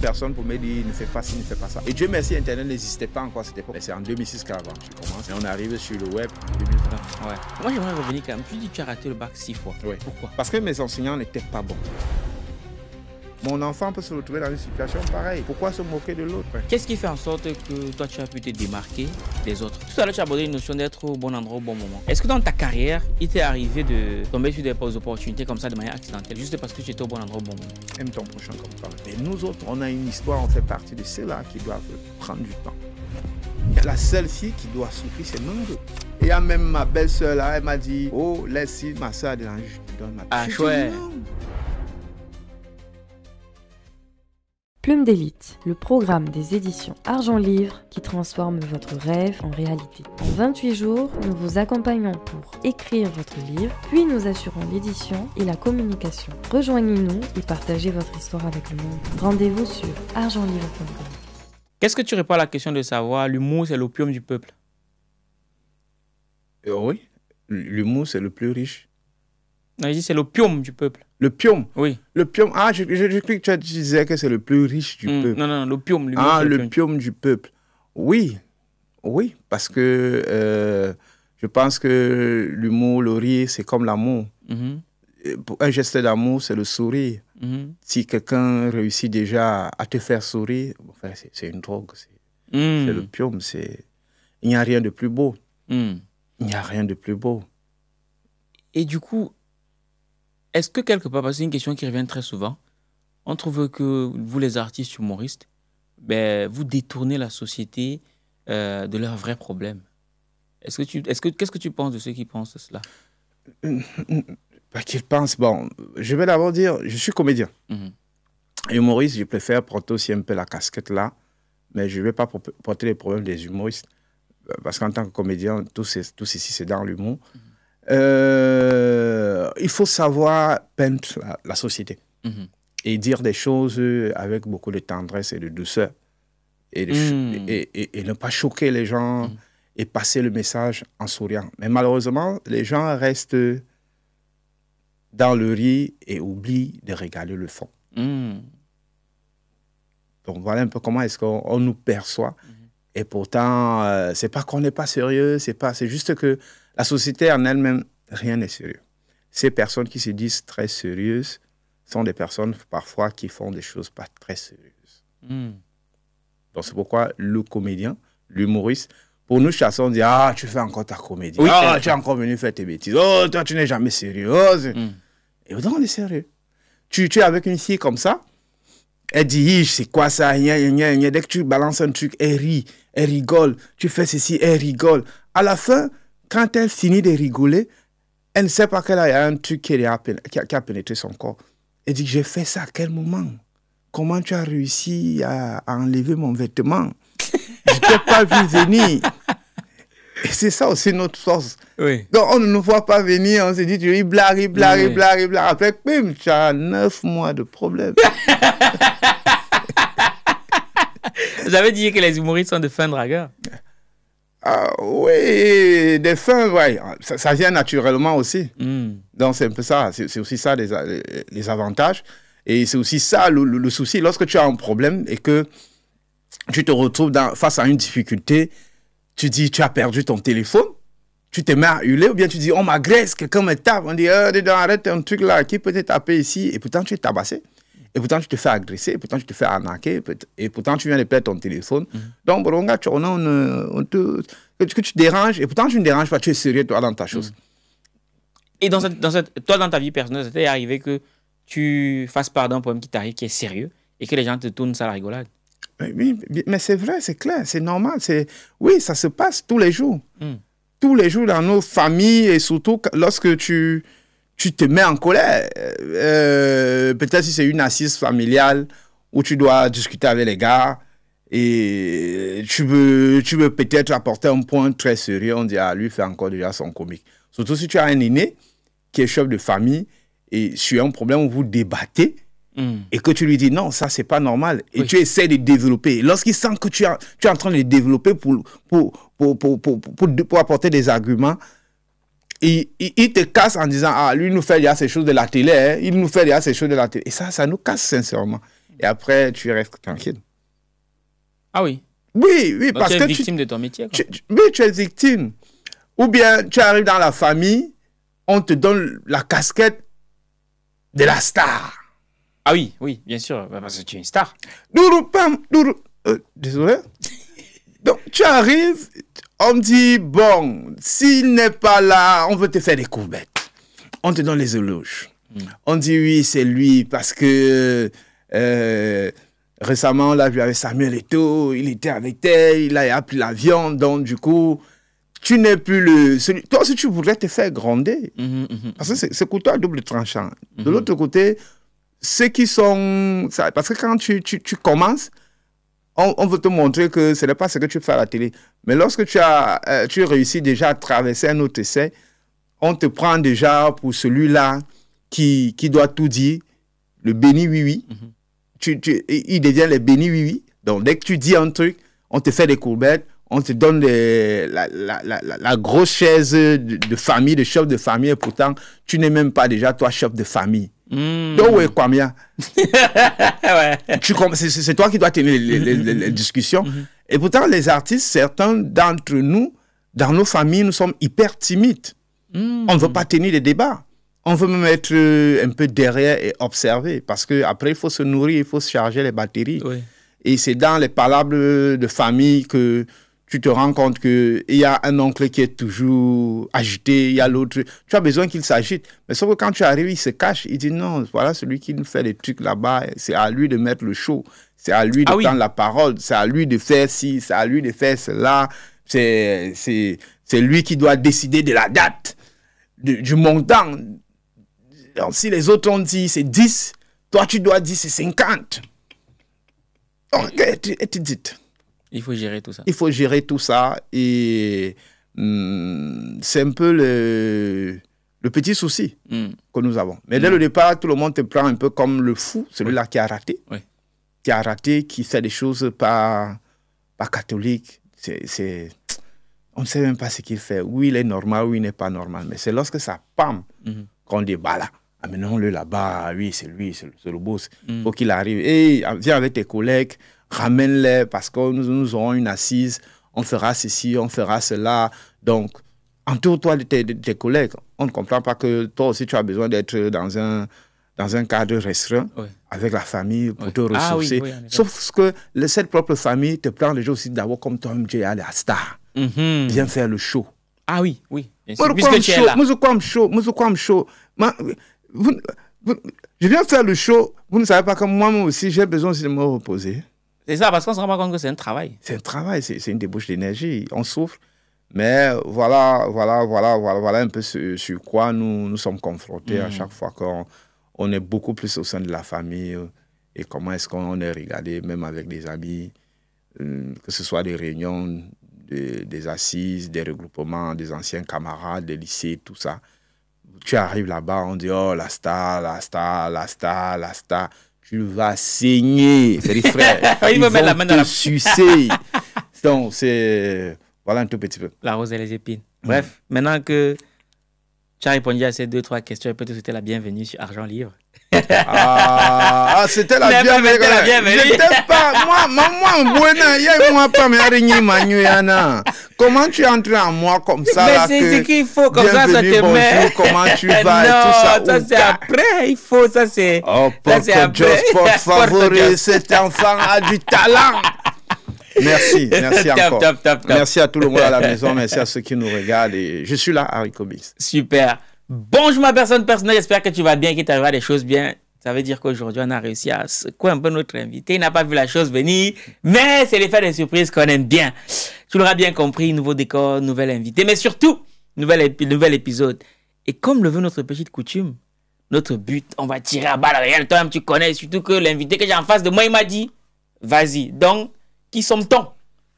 personne pour me dire ne fais pas ci, ne fais pas ça. Et Dieu merci, Internet n'existait pas encore à cette époque. C'est en 2006 qu'avant je commence. Et on arrive sur le web en 2020. Ouais. Moi, j'aimerais revenir quand même. Tu dis que tu as raté le bac 6 fois. Oui. Pourquoi? Parce que mes enseignants n'étaient pas bons. Mon enfant peut se retrouver dans une situation pareille. Pourquoi se moquer de l'autre? Qu'est-ce qui fait en sorte que toi, tu as pu te démarquer des autres? Tout à l'heure, tu as abordé une notion d'être au bon endroit au bon moment. Est-ce que dans ta carrière, il t'est arrivé de tomber sur des opportunités comme ça de manière accidentelle, juste parce que tu étais au bon endroit au bon moment? Aime ton prochain comme toi. Mais nous autres, on a une histoire, on fait partie de ceux-là qui doivent prendre du temps. La seule fille qui doit souffrir, c'est Mango. Et il y a même ma belle-sœur là, elle m'a dit, oh, laisse ma soeur déranger, je te donne ma Ah, chouette. Plume d'élite, le programme des éditions Argent Livre qui transforme votre rêve en réalité. En 28 jours, nous vous accompagnons pour écrire votre livre, puis nous assurons l'édition et la communication. Rejoignez-nous et partagez votre histoire avec le monde. Rendez-vous sur argentlivre.com. Qu'est-ce que tu réponds à la question de savoir l'humour, c'est l'opium du peuple? Oui, l'humour, c'est le plus riche. Non, je dis c'est l'opium du peuple. Le pium? Oui. Le pium, ah, je crois que tu disais que c'est le plus riche du peuple. Non, l'opium. Ah, le pium du peuple. Oui, oui, parce que je pense que l'humour, le rire, c'est comme l'amour. Pour un geste d'amour, c'est le sourire. Si quelqu'un réussit déjà à te faire sourire, enfin, c'est une drogue. C'est le pium. Il n'y a rien de plus beau. Il n'y a rien de plus beau. Et du coup, est-ce que quelque part, parce que c'est une question qui revient très souvent, on trouve que vous, les artistes humoristes, ben, vous détournez la société de leurs vrais problèmes. Qu'est-ce que tu penses de ceux qui pensent cela? Qu'ils pensent, bon, je vais d'abord dire, je suis comédien. Humoriste, je préfère porter aussi un peu la casquette là, mais je ne vais pas porter les problèmes des humoristes, parce qu'en tant que comédien, tout ceci, c'est dans l'humour. Il faut savoir peindre la société et dire des choses avec beaucoup de tendresse et de douceur et ne pas choquer les gens et passer le message en souriant. Mais malheureusement, les gens restent dans le rire et oublient de regarder le fond. Donc voilà un peu comment est-ce qu'on nous perçoit. Et pourtant, c'est pas qu'on n'est pas sérieux, c'est juste que la société en elle-même, rien n'est sérieux. Ces personnes qui se disent très sérieuses sont des personnes parfois qui font des choses pas très sérieuses. Donc c'est pourquoi le comédien, l'humoriste, pour nous chassons, on dit « Ah, tu fais encore ta comédie. Oui, ah, tu es encore venu faire tes bêtises. Oh, toi, tu n'es jamais sérieux. Oh, Et pourtant, on est sérieux. Tu es avec une fille comme ça, elle dit, c'est quoi ça? Dès que tu balances un truc, elle rit, elle rigole. Tu fais ceci, elle rigole. À la fin, quand elle finit de rigoler, elle ne sait pas qu'il y a un truc qui a pénétré son corps. Elle dit, j'ai fait ça à quel moment? Comment tu as réussi à enlever mon vêtement? Je ne t'ai pas vu venir. Et c'est ça aussi notre force. Oui. Donc on ne nous voit pas venir, on se dit, il blague, il blague, il blague, il blague. Après, bim, tu as 9 mois de problème. Vous avez dit que les humoristes sont de fins dragueurs. Oui, des fins, ouais. Ça vient naturellement aussi. Donc c'est un peu ça, c'est aussi ça les avantages. Et c'est aussi ça le souci. Lorsque tu as un problème et que tu te retrouves face à une difficulté, tu dis, tu as perdu ton téléphone, tu te mets à hurler, ou bien tu dis, on m'agresse, quelqu'un me tape, on dit, arrête un truc là, qui peut te taper ici, et pourtant tu es tabassé, et pourtant tu te fais agresser, et pourtant tu te fais arnaquer, et pourtant tu viens de perdre ton téléphone. Donc, que tu déranges, et pourtant tu ne déranges pas, tu es sérieux, toi, dans ta chose. Et toi, dans ta vie personnelle, c'était arrivé que tu fasses part d'un problème qui t'arrive, qui est sérieux, et que les gens te tournent ça à la rigolade? Oui, mais c'est vrai, c'est clair, c'est normal. Oui, ça se passe tous les jours. Tous les jours dans nos familles, et surtout lorsque tu te mets en colère. Peut-être si c'est une assise familiale où tu dois discuter avec les gars et tu veux peut-être apporter un point très sérieux. On dit, ah, lui fait encore déjà son comique. Surtout si tu as un aîné qui est chef de famille et sur un problème où vous débattez, et que tu lui dis non, ça c'est pas normal, et tu essaies de développer. Lorsqu'il sent que tu es en train de développer pour apporter des arguments, il te casse en disant, ah, lui nous fait déjà ces choses de la télé, il nous fait déjà ces choses de la télé. Et ça nous casse sincèrement. et après, tu restes tranquille. Ah oui. Oui, oui, Donc, parce tu que es victime de ton métier. Quoi. oui, tu es victime. Ou bien, tu arrives dans la famille, on te donne la casquette de la star. Ah oui, oui, bien sûr, parce que tu es une star. Désolé. Donc, tu arrives, on me dit, bon, s'il n'est pas là, on veut te faire des courbettes. On te donne les éloges. On dit, oui, c'est lui, parce que récemment, on l'a vu avec Samuel Eto'o, il était avec elle, il a appris la viande, donc du coup, tu n'es plus celui. Toi aussi, tu voudrais te faire gronder. Parce que c'est couteau à double tranchant. De l'autre côté, ceux qui sont... Parce que quand tu commences, on veut te montrer que ce n'est pas ce que tu fais à la télé. Mais lorsque tu réussis déjà à traverser un autre essai, on te prend déjà pour celui-là qui doit tout dire, le béni oui-oui. Il devient le béni oui-oui. Donc, dès que tu dis un truc, on te fait des courbettes, on te donne la grosse chaise de famille, de chef de famille, et pourtant, tu n'es même pas déjà toi chef de famille. Donc, ouais, combien? C'est toi qui dois tenir les discussions. Et pourtant, les artistes, certains d'entre nous, dans nos familles, nous sommes hyper timides. On ne veut pas tenir des débats. On veut même être un peu derrière et observer. Parce qu'après, il faut se nourrir, il faut se charger les batteries. Oui. Et c'est dans les palabres de famille que tu te rends compte qu'il y a un oncle qui est toujours agité, il y a l'autre. Tu as besoin qu'il s'agite. Mais sauf que quand tu arrives, il se cache. Il dit non, voilà celui qui nous fait des trucs là-bas. C'est à lui de mettre le show. C'est à lui de prendre la parole. C'est à lui de faire ci. C'est à lui de faire cela. C'est lui qui doit décider de la date, du montant. Donc, si les autres ont dit c'est 10, toi tu dois dire c'est 50. Donc, et tu dis. Il faut gérer tout ça. Il faut gérer tout ça et c'est un peu le petit souci que nous avons. Mais dès le départ, tout le monde te prend un peu comme le fou, celui-là qui a raté. Oui. Qui a raté, qui fait des choses pas catholiques. On ne sait même pas ce qu'il fait. Oui, il est normal, oui, il n'est pas normal. Mais c'est lorsque ça pam qu'on dit, bah là, amenons-le là-bas, oui, c'est lui, c'est le boss. Il faut qu'il arrive. Et viens avec tes collègues, ramène-les parce que nous aurons une assise, on fera ceci, on fera cela. Donc, entoure-toi de tes collègues. On ne comprend pas que toi aussi, tu as besoin d'être dans un cadre restreint avec la famille pour te ressourcer. Sauf que cette propre famille te prend déjà aussi d'abord comme toi, tu es la star. Viens faire le show. Ah oui, oui. Puisque tu es là. Je viens faire le show. Vous ne savez pas que moi aussi, j'ai besoin aussi de me reposer. C'est ça, parce qu'on se rend pas compte que c'est un travail. C'est un travail, c'est une débauche d'énergie. On souffre. Mais voilà un peu sur quoi nous sommes confrontés à chaque fois qu'on est beaucoup plus au sein de la famille. Et comment est-ce qu'on est regardé, même avec des amis, que ce soit des réunions, des assises, des regroupements, des anciens camarades, des lycées, tout ça. Tu arrives là-bas, on dit, oh, la star. Tu vas saigner, frère. Ils vont te sucer. Donc, c'est... Voilà un tout petit peu. La rose et les épines. Bref, maintenant que tu as répondu à ces 2-3 questions, je peux te souhaiter la bienvenue sur Argent Livre. C'était la bienvenue. J'étais pas... Comment tu es entré en moi comme ça? Mais c'est qu'il faut, comme ça te met. Comment tu vas non, et tout ça. Ça c'est après, il faut, ça c'est... Oh, Sport favorise, cet enfant a du talent. Merci encore. Top. Merci à tout le monde à la maison, merci à ceux qui nous regardent. Et je suis là, Harry Kobis. Super. Bonjour ma personne personnelle, j'espère que tu vas bien, qu'il t'arrivera des choses bien. Ça veut dire qu'aujourd'hui, on a réussi à secouer un peu notre invité. Il n'a pas vu la chose venir, mais c'est l'effet des surprises qu'on aime bien. Tu l'auras bien compris, nouveau décor, nouvel invité, mais surtout, nouvel épisode. Et comme le veut notre petite coutume, notre but, on va tirer à balles réelles. Toi-même, tu connais, surtout que l'invité que j'ai en face de moi, il m'a dit, vas-y. Donc, qui sommes-t-on?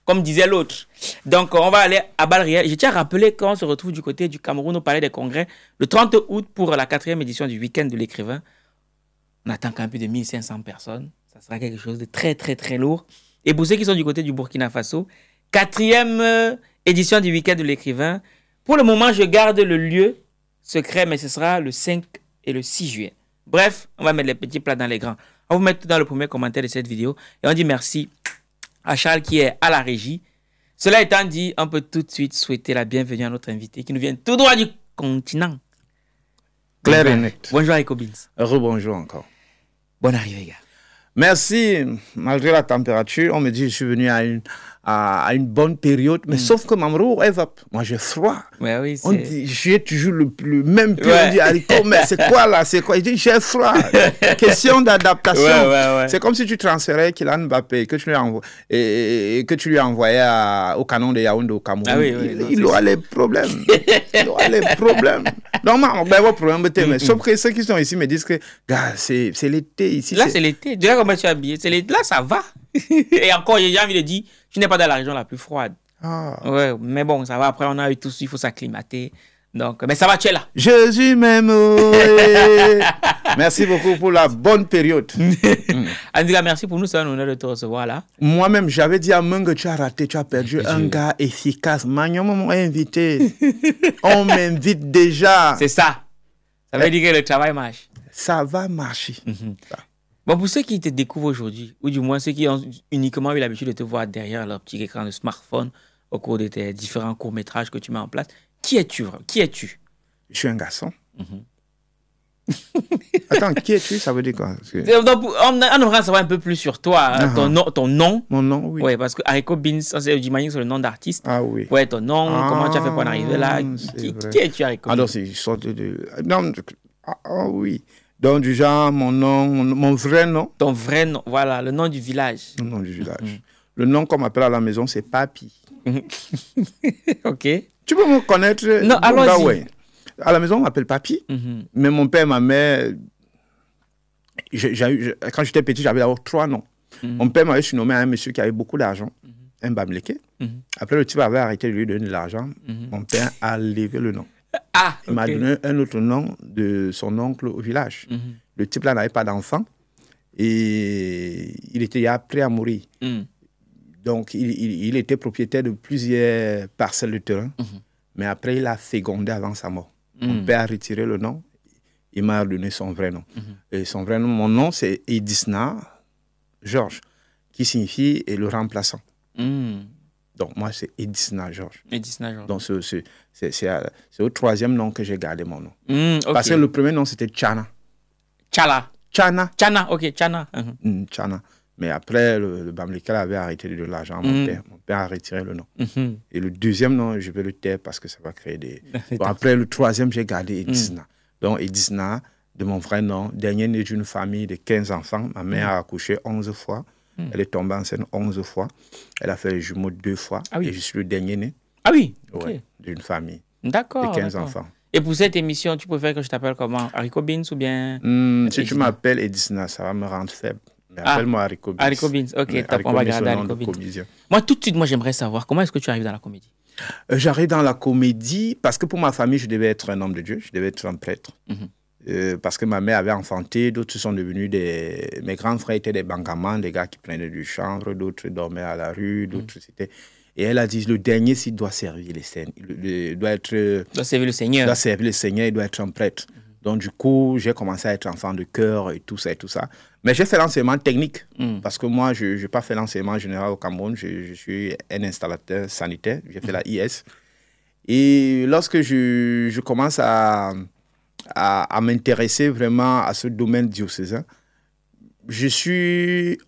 Comme disait l'autre. Donc, on va aller à balles réelles. Je tiens à rappeler qu'on se retrouve du côté du Cameroun au Palais des Congrès le 30 août pour la 4e édition du Week-end de l'écrivain. On attend quand même plus de 1500 personnes. Ça sera quelque chose de très, très, très lourd. Et pour ceux qui sont du côté du Burkina Faso, 4e édition du Week-end de l'écrivain. Pour le moment, je garde le lieu secret, mais ce sera le 5 et le 6 juillet. Bref, on va mettre les petits plats dans les grands. On va vous mettre dans le premier commentaire de cette vidéo. Et on dit merci à Charles qui est à la régie. Cela étant dit, on peut tout de suite souhaiter la bienvenue à notre invité qui nous vient tout droit du continent. Clair et net. Bonjour Rico Beans. Rebonjour encore. Bonne arrivée, gars. Merci. Malgré la température, on me dit que je suis venu à une bonne période, mais sauf que Mamrou, moi j'ai froid. Ouais, oui, on dit, j'ai toujours le même pied. On dit, Haricot, mais c'est quoi là? C'est quoi? Il dit, j'ai froid. Question d'adaptation. Ouais. C'est comme si tu transférais Kylian Mbappé que tu lui envoyais au canon de Yaoundé au Cameroun. Ah, oui, il aura les problèmes. Il aura les problèmes. Normalement, ben, vos problèmes, mais sauf que ceux qui sont ici me disent que, gars, c'est l'été ici. Là, c'est l'été. Déjà, comment tu es habillé? Là, ça va. Et encore, j'ai envie de dire, tu n'es pas dans la région la plus froide. Ah. Ouais, mais bon, ça va. Après, on a eu tout ça, il faut s'acclimater. Donc, mais ça va, tu es là. Jésus m'aime. Merci beaucoup pour la bonne période. Andika, merci pour nous, c'est un honneur de te recevoir là. Moi-même, j'avais dit à Mung, tu as raté, tu as perdu un gars efficace. Magnon m'a invité. On m'invite déjà. C'est ça. Ça veut dire que le travail marche. Ça va marcher. Bon, pour ceux qui te découvrent aujourd'hui, ou du moins ceux qui ont uniquement eu l'habitude de te voir derrière leur petit écran de smartphone au cours de tes différents courts-métrages que tu mets en place, qui es-tu? Je suis un garçon. Attends, qui es-tu? Ça veut dire quoi? Donc, on aimerait savoir un peu plus sur toi, ton nom. Mon nom, oui. Oui, parce que Haricot Beans, j'imagine que c'est le nom d'artiste. Ah oui. Ouais, ton nom, comment tu as fait pour en arriver là? Qui es-tu, Haricot Beans? Alors, c'est une sorte de... Non, oui. Donc, du genre, mon vrai nom. Ton vrai nom, voilà, le nom du village. Le nom du village. Le nom qu'on m'appelle à la maison, c'est Papi. Ok. Tu peux me connaître? Non, allons-y. Ouais. À la maison, on m'appelle Papi. Mais mon père et ma mère, quand j'étais petit, j'avais d'abord 3 noms. Mon père m'avait surnommé un monsieur qui avait beaucoup d'argent, un Bamléké. Après, le type avait arrêté de lui donner de l'argent. Mon père a levé le nom. Il m'a donné un autre nom de son oncle au village. Le type là n'avait pas d'enfant et il était prêt à mourir. Donc, il était propriétaire de plusieurs parcelles de terrain, mais après, il a fécondé avant sa mort. Mon père a retiré le nom, il m'a donné son vrai nom. Et son vrai nom, mon nom, c'est Edisna Georges, qui signifie le remplaçant. Donc, moi, c'est Edisna Georges. Edisna Georges. Donc, c'est au 3e nom que j'ai gardé mon nom. Okay. Parce que le premier nom, c'était Tchana. Tchana, ok, Tchana. Tchana. Mais après, le Bamléka avait arrêté de l'argent. Mon père a retiré le nom. Et le 2e nom, je vais le taire parce que ça va créer des... Bon, après, le 3e, j'ai gardé Edisna. Donc, Edisna, de mon vrai nom, dernier né d'une famille de 15 enfants. Ma mère a accouché 11 fois. Elle est tombée enceinte 11 fois. Elle a fait les jumeaux 2 fois. Et je suis le dernier né. Ah oui? Ouais, d'une famille. D'accord. De 15 enfants. Et pour cette émission, tu préfères que je t'appelle comment? Haricot Beans ou bien... Si tu m'appelles Edisna, ça va me rendre faible. Mais appelle-moi Haricot Beans. Haricot Beans, ok, top, on va garder Haricot Beans. Moi, tout de suite, j'aimerais savoir, comment est-ce que tu arrives dans la comédie? J'arrive dans la comédie parce que pour ma famille, je devais être un homme de Dieu, je devais être un prêtre. Parce que ma mère avait enfanté, d'autres sont devenus mes grands frères étaient des bangamans, des gars qui prenaient du chanvre, d'autres dormaient à la rue, d'autres c'était... Et elle a dit, le dernier, s'il doit servir les Seigneurs, il doit servir le Seigneur. Il doit servir le Seigneur, il doit être un prêtre. Donc, du coup, j'ai commencé à être enfant de chœur et tout ça et tout ça. Mais j'ai fait l'enseignement technique parce que moi, je n'ai pas fait l'enseignement général au Cameroun. Je suis un installateur sanitaire. J'ai fait la IS. Et lorsque je commence à m'intéresser vraiment à ce domaine diocésain, je suis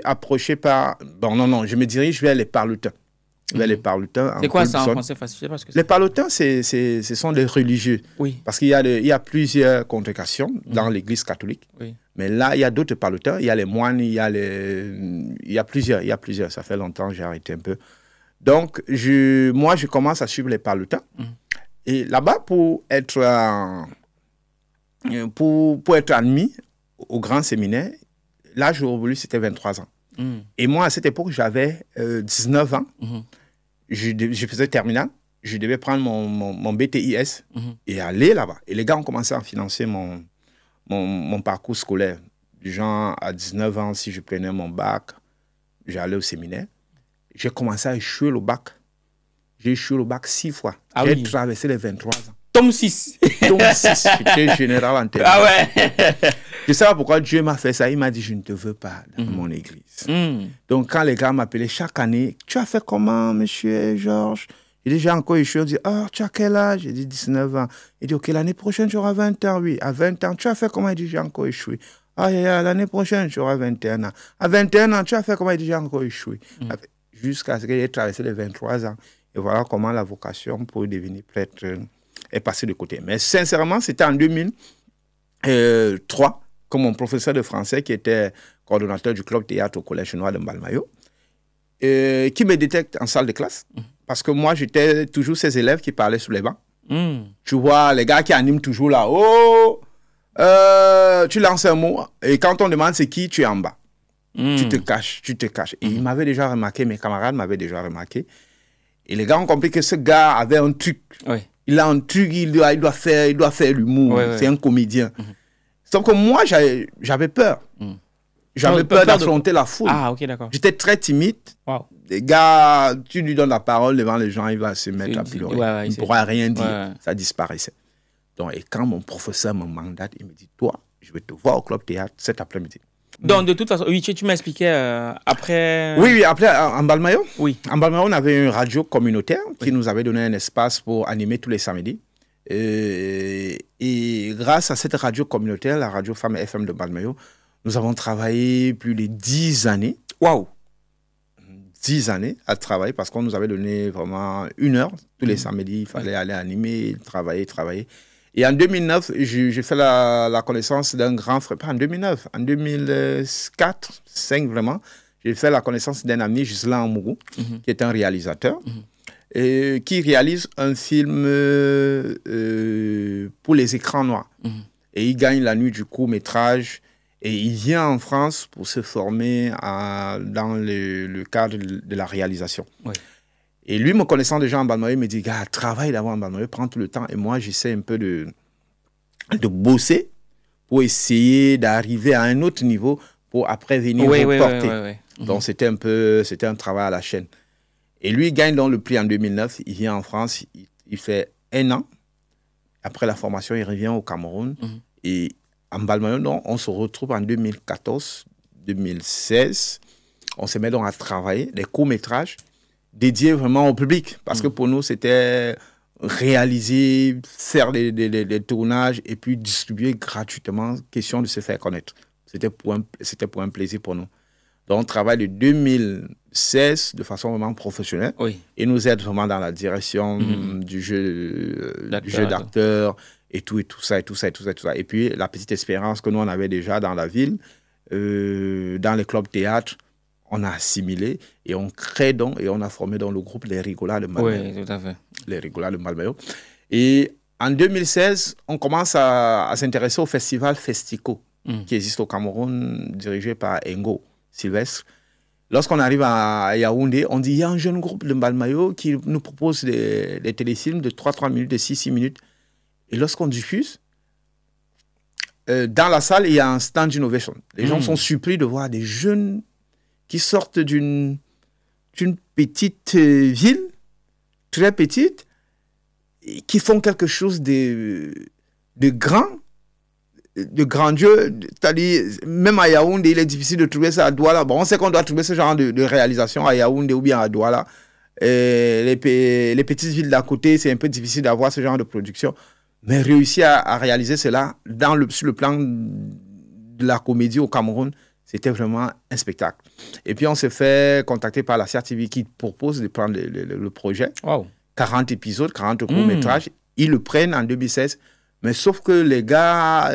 approché par... Bon, non, je me dirige vers les parlotins. Les parlotins. C'est quoi ça en français facile? Les parlotins, ce sont des religieux. Oui. Parce qu'il y a plusieurs congrégations dans l'Église catholique. Oui. Mais là, il y a d'autres parlotins. Il y a les moines, il y a plusieurs. Ça fait longtemps, j'ai arrêté un peu. Donc, moi, je commence à suivre les parlotins. Et là-bas, pour être admis au grand séminaire, l'âge révolu, c'était 23 ans. Et moi, à cette époque, j'avais 19 ans. Je faisais terminale. Je devais prendre mon BTIS et aller là-bas. Et les gars ont commencé à financer mon parcours scolaire. Du genre, à 19 ans, si je prenais mon bac, j'allais au séminaire. J'ai commencé à échouer le bac. J'ai échoué le bac 6 fois. J'ai traversé les 23 ans. Tome 6. Tome 6, j'étais général en télé. Ah ouais. Je sais pas pourquoi Dieu m'a fait ça. Il m'a dit, je ne te veux pas dans mon église. Donc, quand les gars m'appelaient chaque année, tu as fait comment, monsieur Georges? Il dit, j'ai encore échoué. Il dit, oh, tu as quel âge? J'ai dit, 19 ans. Il dit, ok, l'année prochaine, tu auras 20 ans. Oui, à 20 ans, tu as fait comment? Il dit, j'ai encore échoué. Ah, l'année prochaine, tu auras 21 ans. À 21 ans, tu as fait comment? Il dit, j'ai encore échoué. Jusqu'à ce qu'il ait traversé les 23 ans. Et voilà comment la vocation pour devenir prêtre est passée de côté. Mais sincèrement, c'était en 2003, comme mon professeur de français, qui était coordonnateur du club théâtre au Collège Noir de Mbalmayo, qui me détecte en salle de classe. Parce que moi, j'étais toujours ces élèves qui parlaient sous les bancs. Tu vois, les gars qui animent toujours là. Oh, tu lances un mot, et quand on demande c'est qui, tu es en bas. Tu te caches, tu te caches. Et il m'avait déjà remarqué, mes camarades m'avaient déjà remarqué. Et les gars ont compris que ce gars avait un truc. Oui. Il a un truc, il doit faire l'humour. Oui, c'est un comédien. Sauf que moi, j'avais peur. J'avais peur d'affronter la foule. Ah, ok, d'accord. J'étais très timide. Wow. Les gars, tu lui donnes la parole devant les gens, il va se mettre à pleurer. Il ne pourra rien dire. Ouais. Ça disparaissait. Donc, et quand mon professeur me mandate, il me dit, toi, je vais te voir au club théâtre cet après-midi. Donc, de toute façon, oui, tu m'expliquais après... Oui, après, en Mbalmayo. Oui. En Mbalmayo, on avait une radio communautaire qui nous avait donné un espace pour animer tous les samedis. Et grâce à cette radio communautaire, la radio Femme FM de Mbalmayo, nous avons travaillé plus de 10 années. Waouh! 10 années à travailler parce qu'on nous avait donné vraiment 1 heure tous les samedis. Il fallait aller animer, travailler. Et en 2009, j'ai fait la connaissance d'un grand frère. Pas en 2009, en 2004, 2005 vraiment. J'ai fait la connaissance d'un ami, Gislain Amourou, qui est un réalisateur, et qui réalise un film pour les écrans noirs. Et il gagne la nuit du court-métrage. Et il vient en France pour se former dans le cadre de la réalisation. Oui. Et lui, me connaissant déjà en Mbalmayo, il me dit, gars, travaille d'abord en Mbalmayo, prends tout le temps. Et moi, j'essaie un peu de bosser pour essayer d'arriver à un autre niveau pour après venir vous porter. Donc, c'était un travail à la chaîne. Et lui, il gagne donc le prix en 2009. Il vient en France, il fait 1 an. Après la formation, il revient au Cameroun. Et en Mbalmayo, on se retrouve en 2014, 2016. On se met donc à travailler des courts-métrages dédiés vraiment au public. Parce que pour nous, c'était réaliser, faire des tournages et puis distribuer gratuitement, question de se faire connaître. C'était pour un plaisir pour nous. Donc, on travaille de 2016 de façon vraiment professionnelle. Oui. Et nous aide vraiment dans la direction du jeu d'acteur. Et tout ça. Et puis, la petite expérience que nous, on avait déjà dans la ville, dans les clubs théâtre, on a assimilé et on crée donc, et on a formé donc le groupe Les Rigolas de Mbalmayo. Oui, tout à fait. Les Rigolas de Mbalmayo. Et en 2016, on commence à s'intéresser au festival Festico, qui existe au Cameroun, dirigé par Engo Sylvestre. Lorsqu'on arrive à Yaoundé, on dit, il y a un jeune groupe de Mbalmayo qui nous propose des téléfilms de 3 minutes, de 6 minutes. Et lorsqu'on diffuse, dans la salle, il y a un stand d'innovation. Les gens sont surpris de voir des jeunes qui sortent d'une petite ville, très petite, et qui font quelque chose de grandiose. C'est-à-dire, même à Yaoundé, il est difficile de trouver ça à Douala. Bon, on sait qu'on doit trouver ce genre de réalisation à Yaoundé ou bien à Douala. Les petites villes d'à côté, c'est un peu difficile d'avoir ce genre de production. Mais réussir à réaliser cela sur le plan de la comédie au Cameroun, c'était vraiment un spectacle. Et puis, on s'est fait contacter par la CRTV qui propose de prendre le projet. Wow. 40 épisodes, 40 courts-métrages. Ils le prennent en 2016. Mais sauf que les gars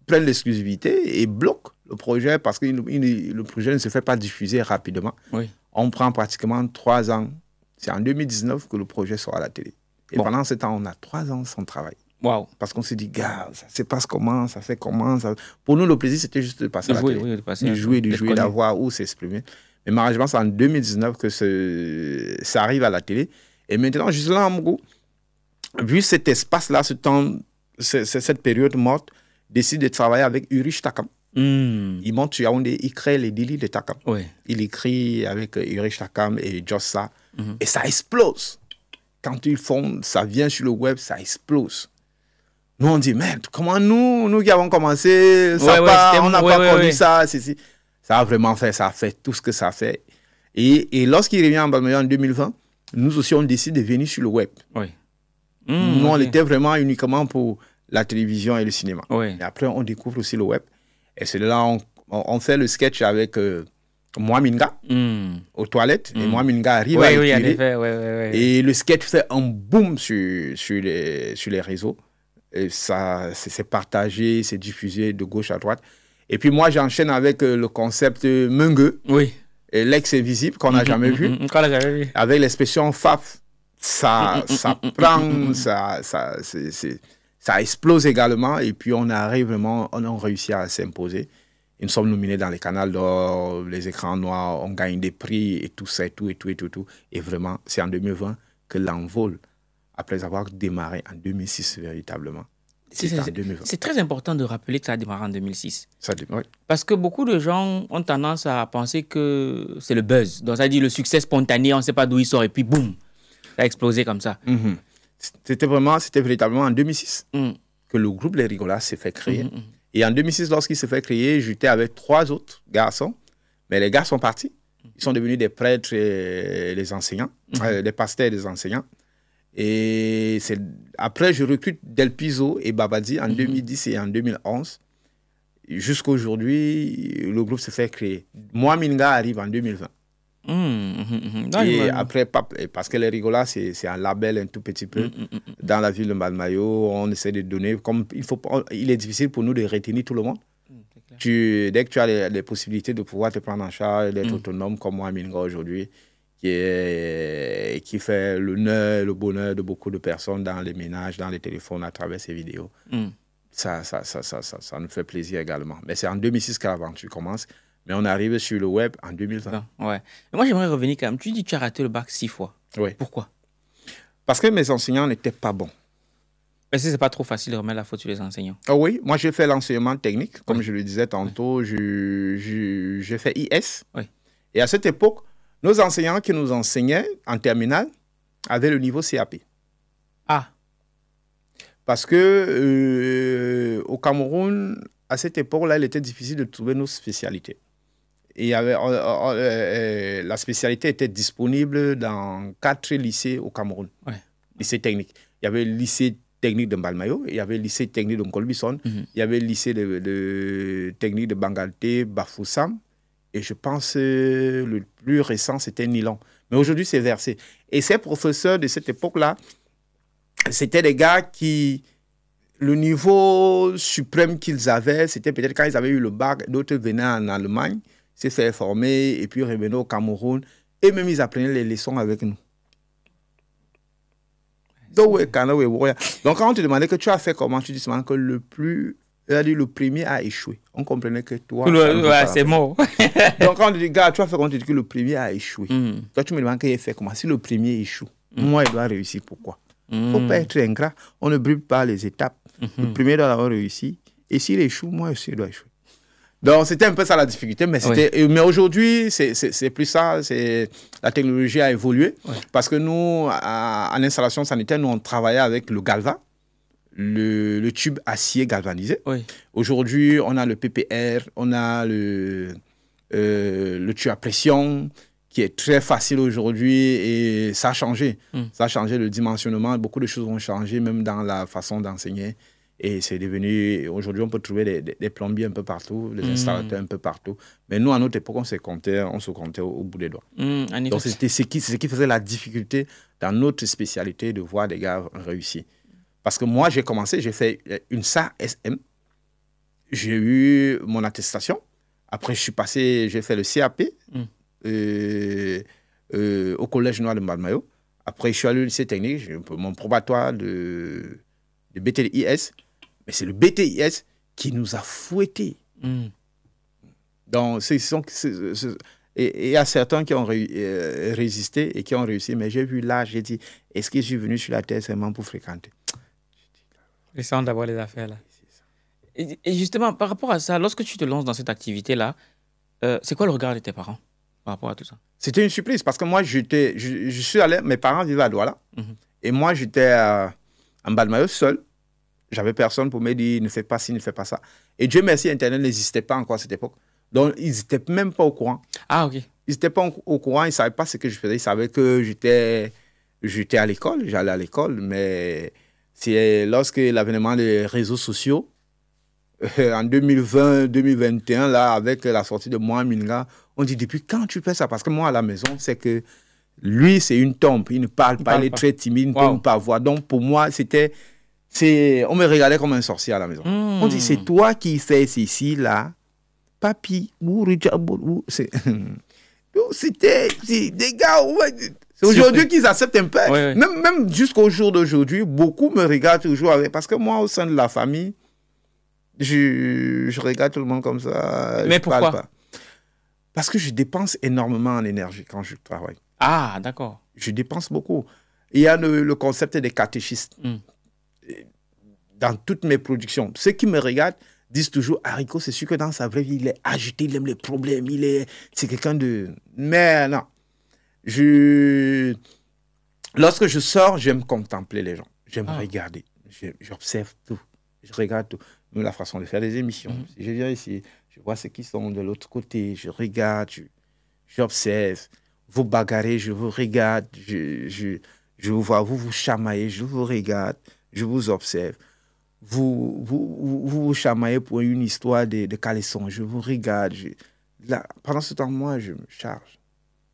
prennent l'exclusivité et bloquent le projet parce que le projet ne se fait pas diffuser rapidement. Oui. On prend pratiquement 3 ans. C'est en 2019 que le projet sort à la télé. Et pendant ce temps, on a 3 ans sans travail. Wow. Parce qu'on s'est dit, gars, ça se passe comment, ça fait comment. Ça... Pour nous, le plaisir, c'était juste de passer à la télé. Oui, de jouer, d'avoir où s'exprimer. Mais malheureusement, c'est en 2019 que ça arrive à la télé. Et maintenant, juste là, vu cet espace-là, cette période morte, décide de travailler avec Ulrich Takam. Il monte sur Yaoundé, il crée les délits de Takam. Oui. Il écrit avec Ulrich Takam et Jossa. Et ça explose. Quand ils font, ça vient sur le web, ça explose. Nous, on dit, merde, comment nous qui avons commencé, ça on n'a pas connu ça. Ça a vraiment fait, ça a fait tout ce que ça a fait. Et lorsqu'il revient en Balmayo en 2020, nous aussi, on décide de venir sur le web. Oui. Nous, on était vraiment uniquement pour la télévision et le cinéma. Oui. Et après, on découvre aussi le web. Et c'est là on fait le sketch avec Moi Minga aux toilettes. Et Moi Minga arrive à écrire. En effet, Et le sketch fait un boom sur les réseaux. Et ça, c'est partagé, c'est diffusé de gauche à droite. Et puis moi, j'enchaîne avec le concept Meungue. Oui. Et l'ex-invisible qu'on n'a jamais vu. Qu'on n'a jamais vu. Avec l'expression FAF, ça prend, ça explose également. Et puis on arrive vraiment, on a réussi à s'imposer. Nous sommes nominés dans les canals d'or, les écrans noirs, on gagne des prix et tout ça, et tout. Et vraiment, c'est en 2020 que l'envol, après avoir démarré en 2006 véritablement. C'est très important de rappeler que ça a démarré en 2006. Oui. Parce que beaucoup de gens ont tendance à penser que c'est le buzz. Donc ça dit le succès spontané, on ne sait pas d'où il sort et puis boum, ça a explosé comme ça. C'était véritablement en 2006 que le groupe Les Rigolas s'est fait créer. Et en 2006, lorsqu'il s'est fait créer, j'étais avec 3 autres garçons. Mais les gars sont partis. Ils sont devenus des prêtres et des enseignants, des pasteurs et des enseignants. Et après, je recrute Del Piso et Babadi en 2010 et en 2011. Jusqu'à aujourd'hui, le groupe s'est fait créer. Moi, Minga arrive en 2020. Et après, parce que les Rigolas, c'est un label un tout petit peu. Dans la ville de Balmayo, on essaie de donner. Il est difficile pour nous de retenir tout le monde. Dès que tu as les possibilités de pouvoir te prendre en charge, d'être autonome comme moi, Minga, aujourd'hui, qui fait l'honneur, le bonheur de beaucoup de personnes dans les ménages, dans les téléphones, à travers ces vidéos. Ça nous fait plaisir également. Mais c'est en 2006 que l'aventure commence. Mais on arrive sur le web en 2020. Ouais. Mais moi, j'aimerais revenir quand même. Tu dis que tu as raté le bac 6 fois. Oui. Pourquoi? Parce que mes enseignants n'étaient pas bons. Est-ce que ce n'est pas trop facile de remettre la faute sur les enseignants? Oui, moi j'ai fait l'enseignement technique. Comme je le disais tantôt, j'ai fait IS. Oui. Et à cette époque, nos enseignants qui nous enseignaient en terminale avaient le niveau CAP. Ah. Parce que au Cameroun, à cette époque-là, il était difficile de trouver nos spécialités. Et la spécialité était disponible dans 4 lycées au Cameroun. Ouais. Lycée technique. Il y avait le lycée technique de Balmayo, il y avait le lycée technique de Nkolbison, il y avait le lycée de technique de Bangalté, Bafoussam. Et je pense le plus récent, c'était Nilon. Mais aujourd'hui, c'est versé. Et ces professeurs de cette époque-là, c'était des gars qui... Le niveau suprême qu'ils avaient, c'était peut-être quand ils avaient eu le bac, d'autres venaient en Allemagne, se faire former, et puis revenaient au Cameroun, et même ils apprenaient les leçons avec nous. Donc quand on te demandait que tu as fait comment, tu dis seulement que le premier a échoué. On comprenait que toi... c'est mort. Donc quand on te dit, gars, tu as fait comment, tu dis que le premier a échoué. Toi, tu me demandes qu'il a fait comment. Si le premier échoue, moi, il doit réussir. Pourquoi? Il ne faut pas être ingrat. On ne brûle pas les étapes. Le premier doit avoir réussi. Et s'il échoue, moi aussi, il doit échouer. Donc, c'était un peu ça la difficulté. Mais, mais aujourd'hui, c'est plus ça. La technologie a évolué. Oui. Parce que nous, en installation sanitaire, nous, on travaillait avec le Galva, le tube acier galvanisé. Oui. Aujourd'hui, on a le PPR, on a le tube à pression, qui est très facile aujourd'hui, et ça a changé. Ça a changé le dimensionnement, beaucoup de choses ont changé, même dans la façon d'enseigner. Et c'est devenu... Aujourd'hui, on peut trouver des plombiers un peu partout, des installateurs un peu partout. Mais nous, à notre époque, on se comptait au bout des doigts. Donc, c'était ce qui faisait la difficulté dans notre spécialité de voir des gars réussir. Parce que moi, j'ai fait une SA-SM. J'ai eu mon attestation. Après, j'ai fait le CAP. Au Collège Noir de Balmayo. Après, je suis allé au lycée technique, j'ai mon probatoire de BTIS. Mais c'est le BTIS qui nous a fouettés. Donc, il y a certains qui ont résisté et qui ont réussi. Mais j'ai vu là, j'ai dit, est-ce que je suis venu sur la terre seulement pour fréquenter? Laissons d'avoir les affaires là. Et justement, par rapport à ça, lorsque tu te lances dans cette activité-là, c'est quoi le regard de tes parents par rapport à tout ça? C'était une surprise parce que moi, je suis allé, mes parents vivaient à Douala. Et moi, j'étais en Balmayo seul. J'avais personne pour me dire, ne fais pas ci, ne fais pas ça. Et Dieu merci, Internet n'existait pas encore à cette époque. Donc, ils n'étaient même pas au courant. Ah, ok. Ils n'étaient pas au courant, ils ne savaient pas ce que je faisais. Ils savaient que j'étais à l'école, j'allais à l'école, mais c'est lorsque l'avènement des réseaux sociaux, en 2020-2021, là, avec la sortie de Moi Minga, on dit depuis quand tu fais ça? Parce que moi, à la maison, c'est que lui, c'est une tombe. Il ne parle pas, il est très timide, il ne peut même pas voir. Donc, pour moi, on me regardait comme un sorcier à la maison. On dit, c'est toi qui fais ceci, là. Papi, c'était des gars. C'est aujourd'hui qu'ils acceptent un peu. Ouais. Même jusqu'au jour d'aujourd'hui, beaucoup me regardent toujours avec. Parce que moi, au sein de la famille, je regarde tout le monde comme ça. Mais pourquoi? Parle pas. Parce que je dépense énormément en énergie quand je travaille. Ah, d'accord. Je dépense beaucoup. Il y a le concept des catéchistes. Dans toutes mes productions. Ceux qui me regardent disent toujours, Haricot, c'est sûr que dans sa vraie vie, il est agité, il aime les problèmes, c'est quelqu'un de... Mais non. Lorsque je sors, j'aime contempler les gens. J'aime regarder. J'observe tout. Je regarde tout. Même la façon de faire des émissions. Si je viens ici, je vois ceux qui sont de l'autre côté. Je regarde, j'observe. Vous bagarrez, je vous regarde. Je vous vois, vous chamaillez, je vous regarde. Je vous observe. Vous chamaillez pour une histoire de caleçon. Je vous regarde. Là, pendant ce temps, moi, je me charge.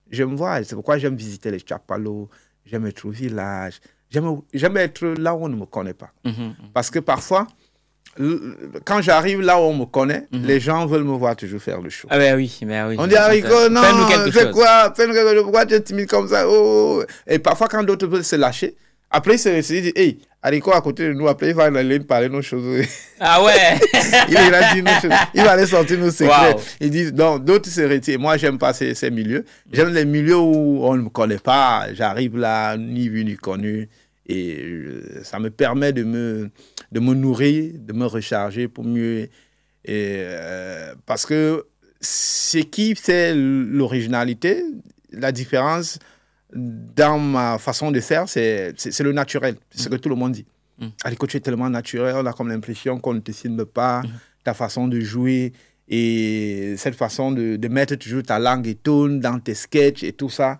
Je me vois. C'est pourquoi j'aime visiter les chapalos. J'aime être au village. J'aime être là où on ne me connaît pas. Parce que parfois, quand j'arrive là où on me connaît, les gens veulent me voir toujours faire le show. Ah ben oui, mais oui. On dit, Haricot, non, fais quoi? Pourquoi tu es timide comme ça? Oh. Et parfois, quand d'autres veulent se lâcher, après, ils se disent, hey, Haricot à côté de nous, après, il va aller parler nos choses. Ah ouais. il a dit nos choses. Il va aller sortir nos secrets. Wow. Ils disent, non, d'autres se retirent. Moi, j'aime pas ces milieux. J'aime les milieux où on ne me connaît pas. J'arrive là, ni vu, ni connu. Et ça me permet de me nourrir, de me recharger pour mieux. Parce que ce qui fait l'originalité, la différence dans ma façon de faire, c'est le naturel. C'est ce que tout le monde dit. Haricot, tu es tellement naturel, on a comme l'impression qu'on ne te filme pas, ta façon de jouer et cette façon de mettre toujours ta langue et tourne dans tes sketchs et tout ça.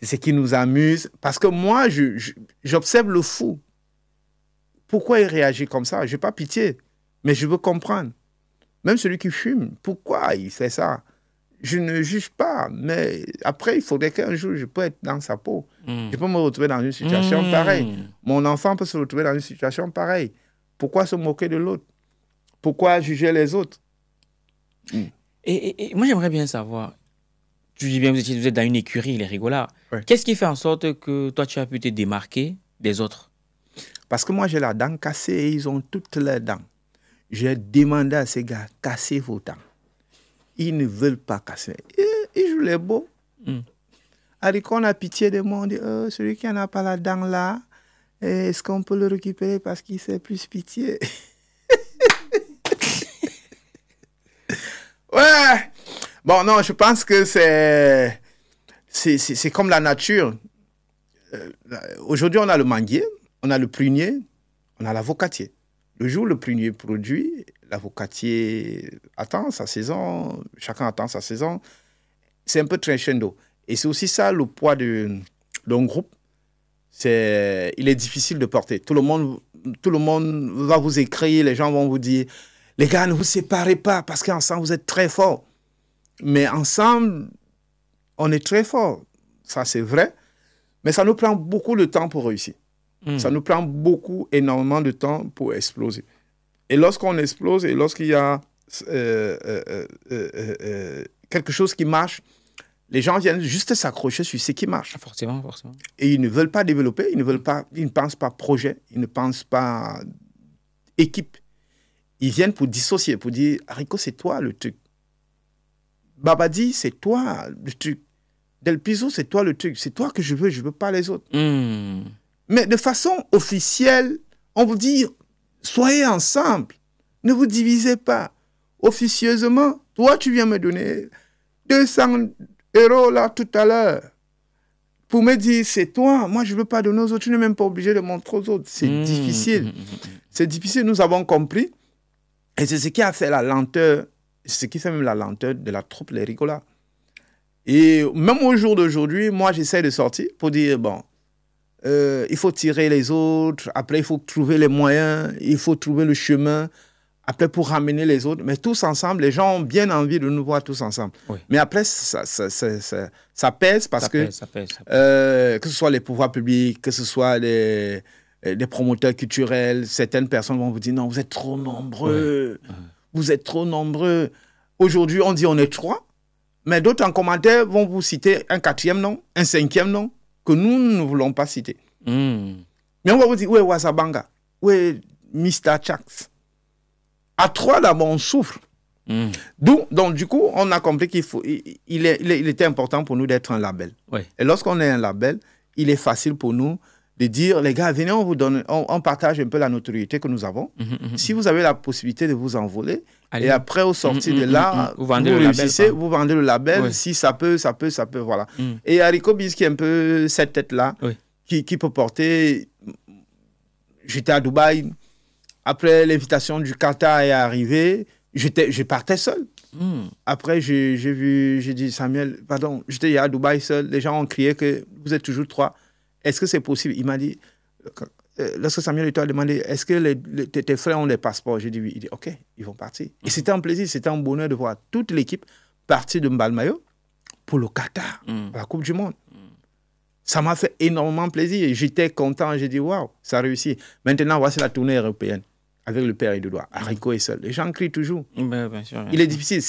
C'est ce qui nous amuse. Parce que moi, j'observe le fou. Pourquoi il réagit comme ça? Je n'ai pas pitié, mais je veux comprendre. Même celui qui fume, pourquoi il fait ça? Je ne juge pas, mais après, il faudrait qu'un jour, je peux être dans sa peau. Je peux me retrouver dans une situation pareille. Mon enfant peut se retrouver dans une situation pareille. Pourquoi se moquer de l'autre? Pourquoi juger les autres? Et moi, j'aimerais bien savoir, tu dis bien, vous êtes dans une écurie, les rigolards. Ouais. Qu'est-ce qui fait en sorte que toi, tu as pu te démarquer des autres? Parce que moi, j'ai la dent cassée et ils ont toutes leurs dents. J'ai demandé à ces gars, cassez vos dents. Ils ne veulent pas casser. Ils jouent les beaux. Haricot, on a pitié de moi. On dit, celui qui n'a pas la dent là, est-ce qu'on peut le récupérer parce qu'il fait plus pitié? Ouais. Bon, non, je pense que c'est comme la nature. Aujourd'hui, on a le manguier, on a le prunier, on a l'avocatier. Le jour où le prunier produit, l'avocatier attend sa saison, chacun attend sa saison. C'est un peu crescendo. Et c'est aussi ça le poids d'un groupe. Il est difficile de porter. Tout le monde va vous écrire, les gens vont vous dire, les gars, ne vous séparez pas parce qu'ensemble, vous êtes très forts. Mais ensemble, on est très forts. Ça, c'est vrai. Mais ça nous prend beaucoup de temps pour réussir. Ça nous prend énormément de temps pour exploser. Et lorsqu'on explose et lorsqu'il y a quelque chose qui marche, les gens viennent juste s'accrocher sur ce qui marche. Forcément. Et ils ne veulent pas développer, ils ne pensent pas projet, ils ne pensent pas équipe. Ils viennent pour dissocier, pour dire, Haricot, c'est toi le truc. Babadi, c'est toi le truc. Del Piso, c'est toi le truc. C'est toi que je veux pas les autres. Mais de façon officielle, on vous dit, soyez ensemble. Ne vous divisez pas. Officieusement, toi, tu viens me donner 200 € là tout à l'heure. pour me dire, c'est toi, moi je ne veux pas donner aux autres, tu n'es même pas obligé de montrer aux autres. C'est difficile. C'est difficile, nous avons compris. Et c'est ce qui a fait la lenteur, ce qui fait même la lenteur de la troupe Les Ricolas. Et même au jour d'aujourd'hui, moi j'essaie de sortir pour dire, bon, il faut tirer les autres, après il faut trouver les moyens, il faut trouver le chemin, après pour ramener les autres. Mais tous ensemble, les gens ont bien envie de nous voir tous ensemble. Oui. Mais après, ça pèse parce que ce soit les pouvoirs publics, que ce soit des promoteurs culturels, certaines personnes vont vous dire, non, vous êtes trop nombreux, vous êtes trop nombreux. Aujourd'hui, on dit on est 3, mais d'autres en commentaire vont vous citer un 4e nom, un 5e nom, que nous ne voulons pas citer. Mais on va vous dire, où est Wasabanga? Où est Mr. Chax? À 3, d'abord, on souffre. Donc, du coup, on a compris qu'il était important pour nous d'être un label. Oui. Et lorsqu'on est un label, il est facile pour nous de dire, les gars, venez, on vous donne, on partage un peu la notoriété que nous avons. Si vous avez la possibilité de vous envoler, et après, au sortir de là, vous réussissez, vous vendez le label. Si ça peut, voilà. Et Haricot Biz, qui est un peu cette tête-là, qui peut porter... J'étais à Dubaï. Après, l'invitation du Qatar est arrivée. Je partais seul. Après, j'ai dit, Samuel, pardon, j'étais à Dubaï seul. Les gens ont crié que vous êtes toujours 3. Est-ce que c'est possible? Il m'a dit, lorsque Samuel a demandé, est-ce que tes frères ont des passeports? J'ai dit oui. Il dit, OK, ils vont partir. Et c'était un plaisir, c'était un bonheur de voir toute l'équipe partir de Mbalmayo pour le Qatar, pour la Coupe du Monde. Ça m'a fait énormément plaisir. J'étais content. J'ai dit, waouh, ça a réussi. Maintenant, voici la tournée européenne avec le père et le doigt. Haricot est seul. Les gens crient toujours. Bien sûr, Il est difficile.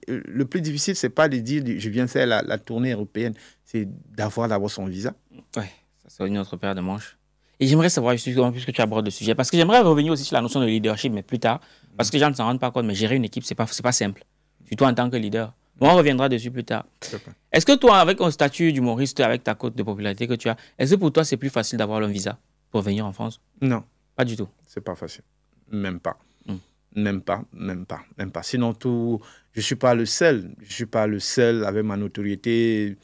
Le plus difficile, ce n'est pas de dire, je viens faire la tournée européenne. C'est d'avoir d'abord son visa. Oui, ça c'est une autre paire de manches. Et j'aimerais savoir, puisque tu abordes le sujet, parce que j'aimerais revenir aussi sur la notion de leadership, mais plus tard, parce que les gens ne s'en rendent pas compte, mais gérer une équipe, ce n'est pas simple. Surtout en tant que leader. On reviendra dessus plus tard. Est-ce que toi, avec un statut d'humoriste, avec ta cote de popularité que tu as, est-ce que pour toi, c'est plus facile d'avoir un visa pour venir en France? Non. Pas du tout. C'est pas facile. Même pas. Même pas. Sinon, je ne suis pas le seul. Je ne suis pas le seul avec ma notoriété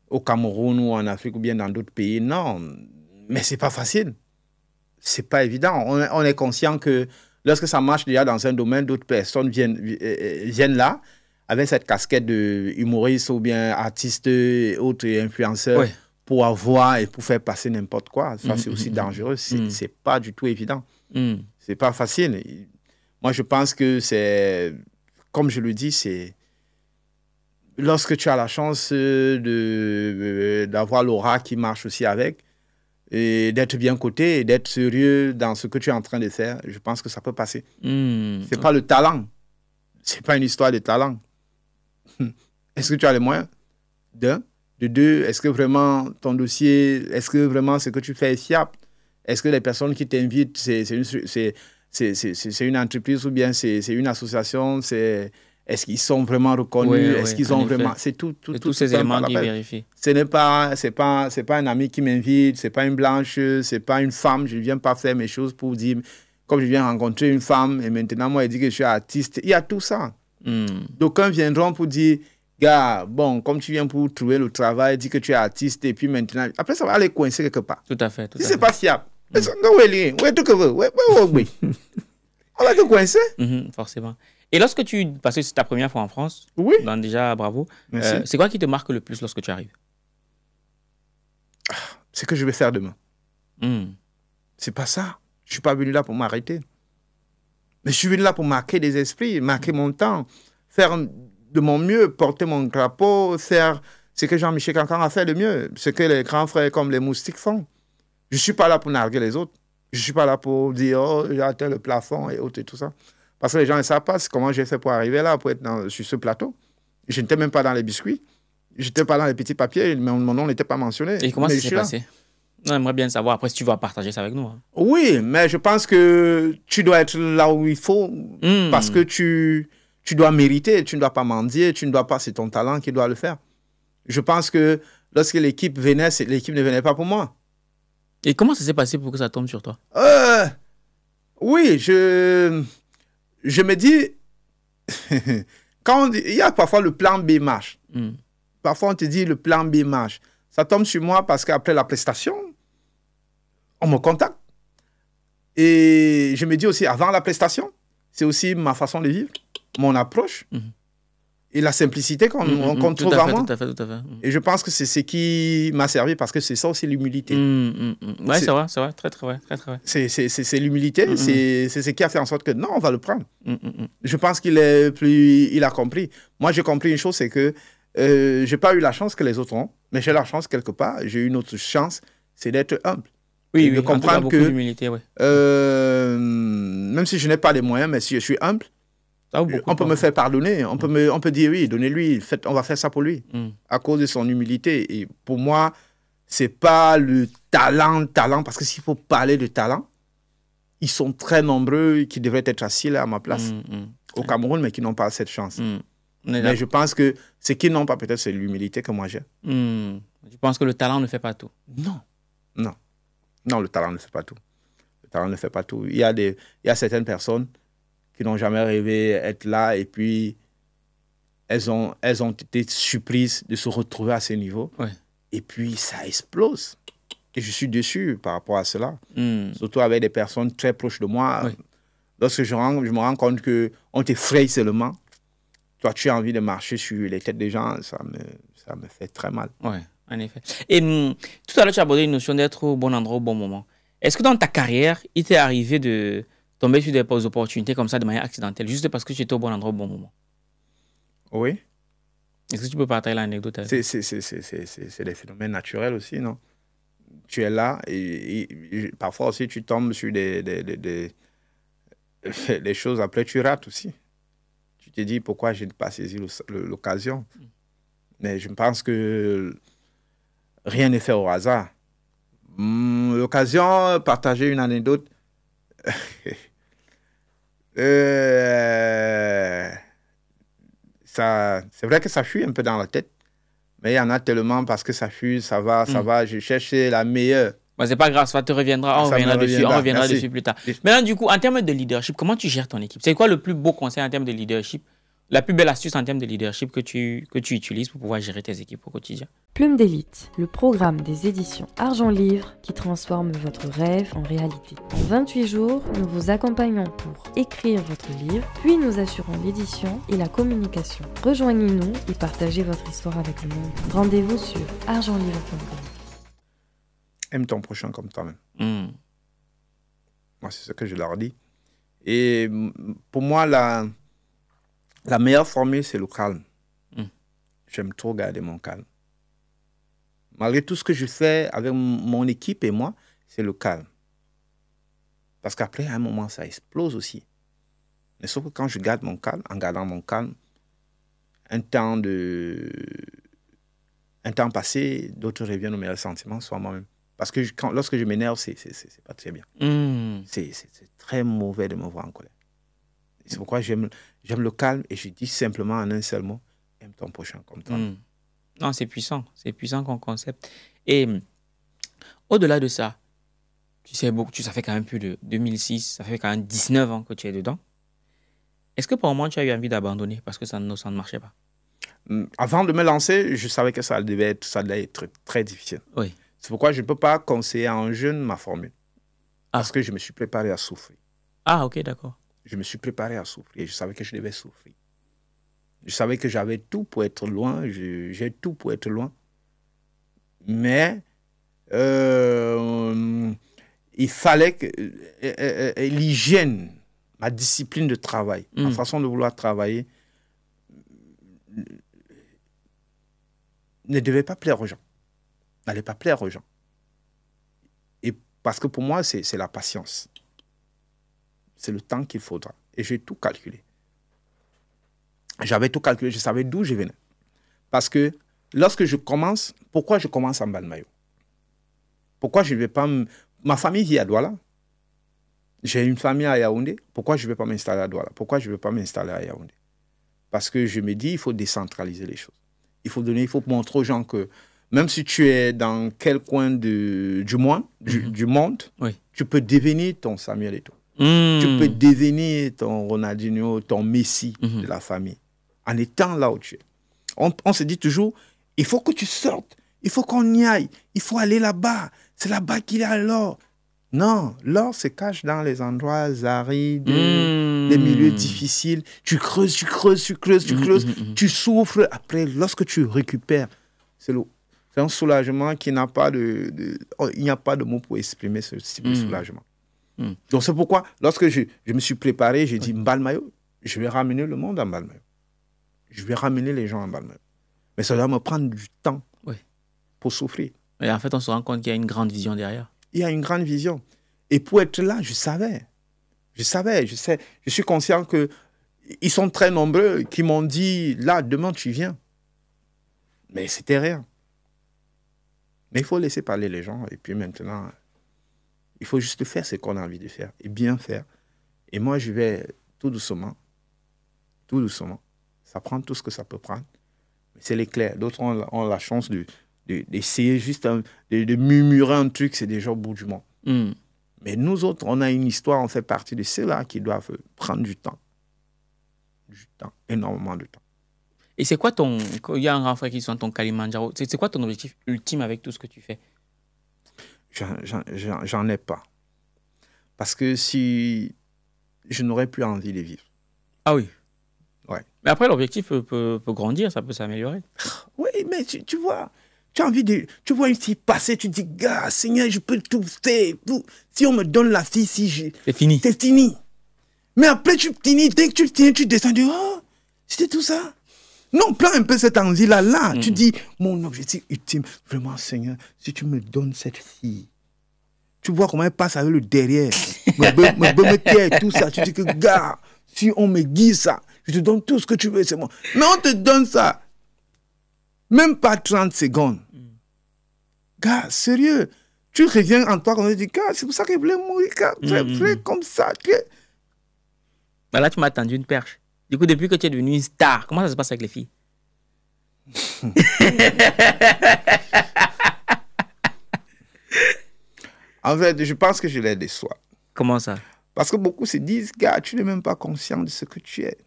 au Cameroun ou en Afrique ou bien dans d'autres pays. Non. Mais c'est pas facile. C'est pas évident. On est conscient que lorsque ça marche déjà dans un domaine, d'autres personnes viennent là avec cette casquette de humoriste ou bien artiste, autres influenceurs pour avoir et pour faire passer n'importe quoi. Ça, c'est aussi dangereux. C'est pas du tout évident. C'est pas facile. Moi, je pense que c'est, comme je le dis, c'est lorsque tu as la chance d'avoir l'aura qui marche aussi avec, et d'être bien coté et d'être sérieux dans ce que tu es en train de faire, je pense que ça peut passer. C'est pas le talent. C'est pas une histoire de talent. Est-ce que tu as les moyens? De deux, est-ce que vraiment ton dossier, est-ce que vraiment ce que tu fais est fiable? Est-ce que les personnes qui t'invitent, c'est une entreprise ou bien c'est une association? Est-ce qu'ils sont vraiment reconnus? Est-ce qu'ils ont vraiment... C'est tous ces éléments qui vérifient. Ce n'est pas un ami qui m'invite, ce n'est pas une blanche, ce n'est pas une femme. Je ne viens pas faire mes choses pour dire... Comme je viens rencontrer une femme et maintenant, moi, elle dit que je suis artiste. Il y a tout ça. D'aucuns viendront pour dire, gars, bon, comme tu viens pour trouver le travail, dis que tu es artiste et puis maintenant... Après, ça va aller coincer quelque part. Tout à fait. Si ce n'est pas fiable. On va te coincer. Forcément. Et lorsque parce que c'est ta première fois en France, donc déjà, bravo. C'est quoi qui te marque le plus lorsque tu arrives? C'est que je vais faire demain. C'est pas ça. Je ne suis pas venu là pour m'arrêter. Mais je suis venu là pour marquer des esprits, marquer mon temps, faire de mon mieux, porter mon drapeau, faire ce que Jean-Michel Cancan a fait de mieux, ce que les grands frères comme les Moustiques font. Je ne suis pas là pour narguer les autres. Je ne suis pas là pour dire, oh, j'ai atteint le plafond et autres et tout ça. Parce que les gens ne savent pas comment j'ai fait pour arriver là, pour être sur ce plateau. Je n'étais même pas dans les biscuits. Je n'étais pas dans les petits papiers. Mon nom n'était pas mentionné. Et comment ça s'est passé? On aimerait bien savoir. Après, si tu vas partager ça avec nous. Hein. Oui, mais je pense que tu dois être là où il faut. Parce que tu dois mériter. Tu ne dois pas mendier. Tu ne dois pas... C'est ton talent qui doit le faire. Je pense que lorsque l'équipe venait, l'équipe ne venait pas pour moi. Et comment ça s'est passé pour que ça tombe sur toi? Oui, je me dis, il y a parfois le plan B marche. Parfois, on te dit le plan B marche. Ça tombe sur moi parce qu'après la prestation, on me contacte. Et je me dis aussi, avant la prestation, c'est aussi ma façon de vivre, mon approche et la simplicité qu'on trouve à moi. Tout à fait. Et je pense que c'est ce qui m'a servi parce que c'est ça aussi l'humilité. Ouais, c'est vrai, très vrai. C'est l'humilité, c'est ce qui a fait en sorte que non, on va le prendre. Je pense qu'il a compris. Moi, j'ai compris une chose, c'est que je n'ai pas eu la chance que les autres ont, mais j'ai la chance quelque part, j'ai eu une autre chance, c'est d'être humble. Oui, de comprendre que ouais. même si je n'ai pas les moyens, mais si je suis humble, on peut me faire pardonner, on peut dire oui, donnez-lui, on va faire ça pour lui, à cause de son humilité. Et pour moi, c'est pas le talent, parce que s'il faut parler de talent, ils sont très nombreux qui devraient être assis là à ma place au Cameroun, mais qui n'ont pas cette chance. Mais je pense que ce qu'ils n'ont pas peut-être, c'est l'humilité que moi j'ai. Je pense que le talent ne fait pas tout. Non, le talent ne fait pas tout. Le talent ne fait pas tout. Il y a certaines personnes qui n'ont jamais rêvé être là et puis elles ont été surprises de se retrouver à ce niveau. Ouais. Et puis ça explose. Et je suis déçu par rapport à cela. Surtout avec des personnes très proches de moi. Ouais. Lorsque je me rends compte qu'on t'effraie seulement, toi tu as envie de marcher sur les têtes des gens, ça me fait très mal. Ouais. En effet. Et tout à l'heure, tu as abordé une notion d'être au bon endroit au bon moment. Est-ce que dans ta carrière, il t'est arrivé de tomber sur des opportunités comme ça de manière accidentelle, juste parce que tu étais au bon endroit au bon moment? Oui. Est-ce que tu peux partager l'anecdote? C'est des phénomènes naturels aussi, non? Tu es là et parfois aussi tu tombes sur des choses, après tu rates aussi. Tu te dis pourquoi je n'ai pas saisi l'occasion. Mais je pense que rien n'est fait au hasard. L'occasion, partager une anecdote. C'est vrai que ça fuit un peu dans la tête, mais il y en a tellement parce que ça fuit, ça va. Je cherche la meilleure. C'est pas grave, ça te reviendra. On reviendra dessus plus tard. Maintenant, du coup, en termes de leadership, comment tu gères ton équipe? C'est quoi le plus beau conseil en termes de leadership? La plus belle astuce en termes de leadership que tu utilises pour pouvoir gérer tes équipes au quotidien? Plume d'élite, le programme des éditions Argent Livre qui transforme votre rêve en réalité. En 28 jours, nous vous accompagnons pour écrire votre livre, puis nous assurons l'édition et la communication. Rejoignez-nous et partagez votre histoire avec le monde. Rendez-vous sur argentlivre.com. Aime ton prochain comme toi-même. Moi, c'est ce que je leur dis. Et pour moi, la meilleure formule, c'est le calme. J'aime trop garder mon calme. Malgré tout ce que je fais avec mon équipe et moi, c'est le calme. Parce qu'après, à un moment, ça explose aussi. Mais sauf que quand je garde mon calme, en gardant mon calme, un temps passé, d'autres reviennent aux meilleurs sentiments, soit moi-même. Parce que lorsque je m'énerve, c'est pas très bien. C'est très mauvais de me voir en colère. C'est pourquoi j'aime le calme et je dis simplement en un seul mot, aime ton prochain comme toi. Non, c'est puissant comme concept. Et au-delà de ça, tu sais, ça fait quand même plus de 2006, ça fait quand même 19 ans que tu es dedans. Est-ce que par moment tu as eu envie d'abandonner parce que ça ne marchait pas? Avant de me lancer, je savais que ça allait être très difficile. Oui. C'est pourquoi je ne peux pas conseiller à un jeune ma formule. Parce que je me suis préparé à souffrir. Ah, ok, d'accord. Je me suis préparé à souffrir. Je savais que je devais souffrir. Je savais que j'avais tout pour être loin. J'ai tout pour être loin. Mais il fallait que l'hygiène, ma discipline de travail, ma façon de vouloir travailler ne devait pas plaire aux gens. N'allait pas plaire aux gens. Et parce que pour moi, c'est la patience. C'est le temps qu'il faudra. Et j'ai tout calculé. J'avais tout calculé, je savais d'où je venais. Parce que lorsque je commence, pourquoi je commence en bas de maillot? Pourquoi je ne vais pas... Ma famille vit à Douala. J'ai une famille à Yaoundé. Pourquoi je ne vais pas m'installer à Douala? Pourquoi je ne vais pas m'installer à Yaoundé? Parce que je me dis, il faut décentraliser les choses. Il faut montrer aux gens que même si tu es dans quel coin du monde, oui, tu peux devenir ton Samuel Eto'o. Tu peux devenir ton Ronaldinho, ton Messi de la famille, en étant là où tu es. On se dit toujours, il faut que tu sortes, il faut qu'on y aille. Il faut aller là-bas. C'est là-bas qu'il y a l'or. Non, l'or se cache dans les endroits arides, des milieux difficiles. Tu creuses, tu souffres. Après, lorsque tu récupères, c'est un soulagement qui n'a pas il n'y a pas de mots pour exprimer ce type de soulagement. Donc c'est pourquoi, lorsque je me suis préparé, j'ai dit, Mbalmayo, je vais ramener le monde à Mbalmayo. Je vais ramener les gens à Mbalmayo. Mais ça doit me prendre du temps pour souffrir. Et en fait, on se rend compte qu'il y a une grande vision derrière. Il y a une grande vision. Et pour être là, je sais. Je suis conscient qu'ils sont très nombreux qui m'ont dit, là, demain, tu viens. Mais c'était rien. Mais il faut laisser parler les gens. Et puis maintenant, il faut juste faire ce qu'on a envie de faire. Et bien faire. Et moi, je vais tout doucement. Tout doucement. Ça prend tout ce que ça peut prendre. Mais c'est l'éclair. D'autres ont la chance d'essayer juste de murmurer un truc, c'est déjà au bout du monde. Mais nous autres, on a une histoire, on fait partie de ceux-là qui doivent prendre du temps. Du temps, énormément de temps. Et c'est quoi il y a un grand frère qui sont ton Kalimandjaro, c'est quoi ton objectif ultime avec tout ce que tu fais? J'en ai pas. Parce que si je n'aurais plus envie de vivre. Ah oui? Ouais. Mais après, l'objectif peut grandir, ça peut s'améliorer. Oui, mais tu vois... Tu vois une fille passer, tu dis, gars, Seigneur, je peux tout faire. Si on me donne la fille, c'est fini. C'est fini. Mais après, tu finis, dès que tu finis, tu descends, tu dis, oh, c'était tout ça. Non, prends un peu cette envie-là. Tu dis, mon objectif ultime, vraiment, Seigneur, si tu me donnes cette fille, tu vois comment elle passe avec le derrière, me tout ça. Tu dis que, gars, si on me guide ça, je te donne tout ce que tu veux, c'est moi. Mais on te donne ça. Même pas 30 secondes. Gars, sérieux. Tu reviens en toi, on te dit, gars, c'est pour ça que je voulais mourir, gars. Très comme ça. Bah là, tu m'as tendu une perche. Du coup, depuis que tu es devenu une star, comment ça se passe avec les filles? En fait, je pense que je les déçois. Comment ça? Parce que beaucoup se disent, gars, tu n'es même pas conscient de ce que tu es.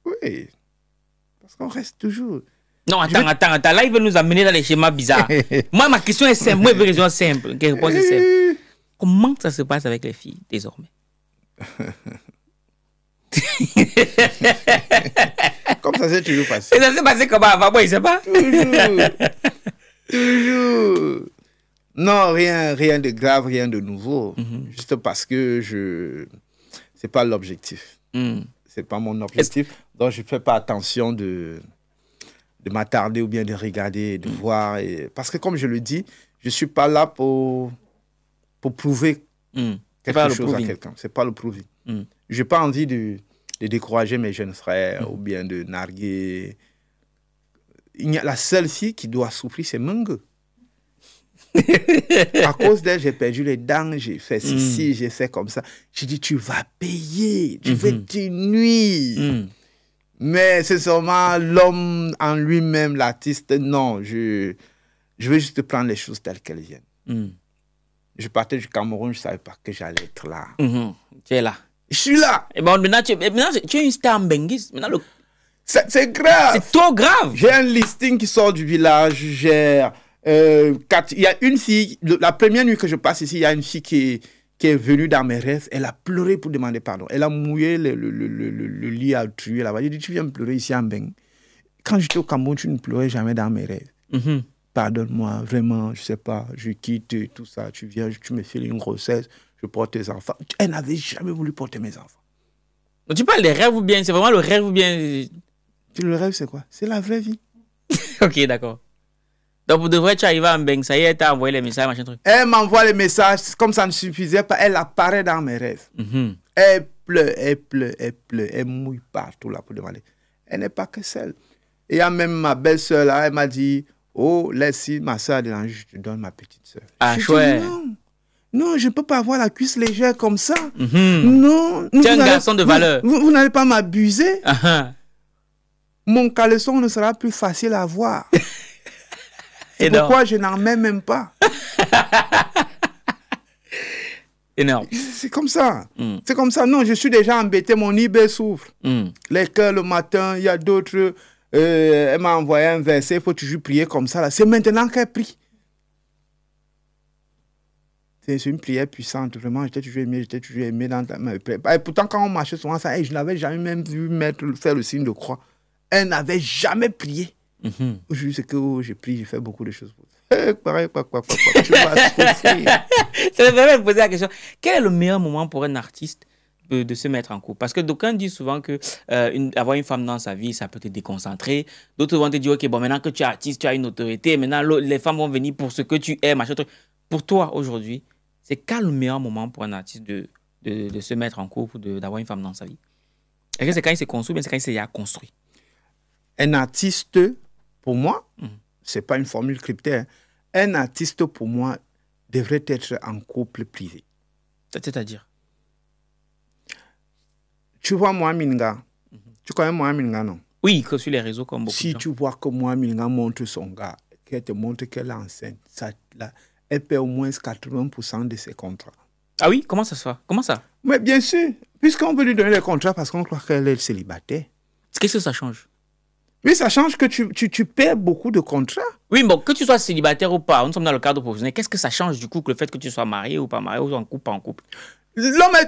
Oui. Parce qu'on reste toujours. Non, attends. Là, il veut nous amener dans les schémas bizarres. Moi, ma question est simple. Moi, je veux une raison simple. Une réponse est simple. Comment ça se passe avec les filles, désormais? Comme ça s'est toujours passé. Et ça s'est passé comment avant? Moi, il ne sait pas. Toujours. Non, rien de grave, rien de nouveau. Juste parce que c'est pas l'objectif. C'est pas mon objectif. Donc, je fais pas attention de m'attarder ou bien de regarder, de voir. Parce que, comme je le dis, je suis pas là pour prouver quelque chose à quelqu'un. C'est pas le prouver. J'ai pas envie de décourager mes jeunes frères ou bien de narguer. La seule fille qui doit souffrir, c'est Mengue. À cause d'elle, j'ai perdu les dents, j'ai fait ceci, j'ai fait comme ça. J'ai dit, tu vas payer, tu vas te nuire. Mais c'est seulement l'homme en lui-même, l'artiste. Non, je veux juste prendre les choses telles qu'elles viennent. Je partais du Cameroun, je ne savais pas que j'allais être là. Tu es là. Je suis là. Et bon, maintenant, tu es une star Mbenguis. C'est grave. C'est trop grave. J'ai un listing qui sort du village. Il y a une fille, la première nuit que je passe ici, il y a une fille qui est venue dans mes rêves. Elle a pleuré pour demander pardon. Elle a mouillé le lit à tuer là-bas. J'ai dit, tu viens me pleurer ici en Beng. Quand j'étais au Cameroun, tu ne pleurais jamais dans mes rêves. Pardonne-moi, vraiment, je ne sais pas, je quitte tout ça. Tu viens, tu me fais une grossesse, je porte tes enfants. Elle n'avait jamais voulu porter mes enfants. Donc, tu parles des rêves ou bien, c'est vraiment le rêve ou bien... Le rêve, c'est quoi? C'est la vraie vie. Ok, d'accord. Donc, pour de vrai, tu arrives à Mbeng, ça y est, t'as envoyé les messages, machin truc. Elle m'envoie les messages, comme ça ne suffisait pas, elle apparaît dans mes rêves. Elle pleure, elle mouille partout là pour demander. Elle n'est pas que seule. Et il y a même ma belle-sœur là, elle m'a dit, oh, laisse ma soeur déranger, je te donne ma petite soeur. Ah, chouette. Non, je ne peux pas avoir la cuisse légère comme ça. Non. Tu es un garçon de valeur. Vous n'allez pas m'abuser. Mon caleçon ne sera plus facile à voir. C'est pourquoi je n'en mets même pas. Énorme. C'est comme ça. C'est comme ça. Non, je suis déjà embêté. Mon eBay s'ouvre. Les cœurs le matin, il y a d'autres. Elle m'a envoyé un verset. Il faut toujours prier comme ça. Là. C'est maintenant qu'elle prie. C'est une prière puissante. Vraiment, j'étais toujours aimé dans ma prière. Et pourtant, quand on marchait souvent, ça, je n'avais jamais même vu faire le signe de croix. Elle n'avait jamais prié. Aujourd'hui, c'est que j'ai prié, j'ai fait beaucoup de choses. Pareil, tu vas souffrir. Ça me permet de poser la question. Quel est le meilleur moment pour un artiste de se mettre en couple? Parce que d'aucuns disent souvent que avoir une femme dans sa vie, ça peut te déconcentrer. D'autres vont te dire, ok, bon, maintenant que tu es artiste, tu as une autorité. Maintenant, les femmes vont venir pour ce que tu es, machin truc. Pour toi, aujourd'hui, c'est quel le meilleur moment pour un artiste de se mettre en couple, d'avoir une femme dans sa vie? Est-ce que c'est quand il s'est construit, mais c'est quand il s'est construit? Un artiste, pour moi, c'est pas une formule cryptée. Hein. Un artiste, pour moi, devrait être en couple privé. C'est-à-dire? Tu vois moi, Minga. Tu connais moi, Minga, non? Oui, que sur les réseaux comme beaucoup de Si gens. tu vois que moi, Minga montre son gars, qu'elle te montre qu'elle est enceinte, elle paie au moins 80% de ses contrats. Ah oui? Comment ça se fait? Comment ça? Mais bien sûr, puisqu'on veut lui donner les contrats parce qu'on croit qu'elle est célibataire. Qu'est-ce que ça change? Oui, ça change que tu paies beaucoup de contrats. Oui, bon, que tu sois célibataire ou pas, nous sommes dans le cadre professionnel. Qu'est-ce que ça change du coup que le fait que tu sois marié ou pas marié, ou en couple, pas en couple?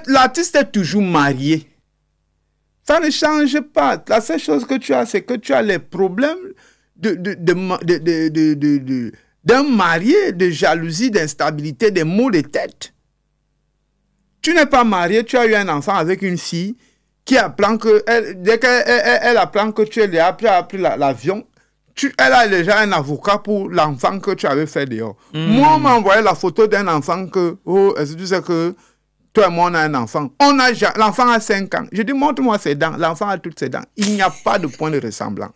L'artiste est toujours marié. Ça ne change pas. La seule chose que tu as, c'est que tu as les problèmes d'un marié, de jalousie, d'instabilité, des maux de tête. Tu n'es pas marié, tu as eu un enfant avec une fille qui apprend que, dès qu'elle apprend que tu es déjà pris l'avion, elle a déjà un avocat pour l'enfant que tu avais fait dehors. Moi, on m'a envoyé la photo d'un enfant que, est-ce que tu sais que toi et moi, on a un enfant. L'enfant a 5 ans. Je dis, montre-moi ses dents. L'enfant a toutes ses dents. Il n'y a pas de point de ressemblance.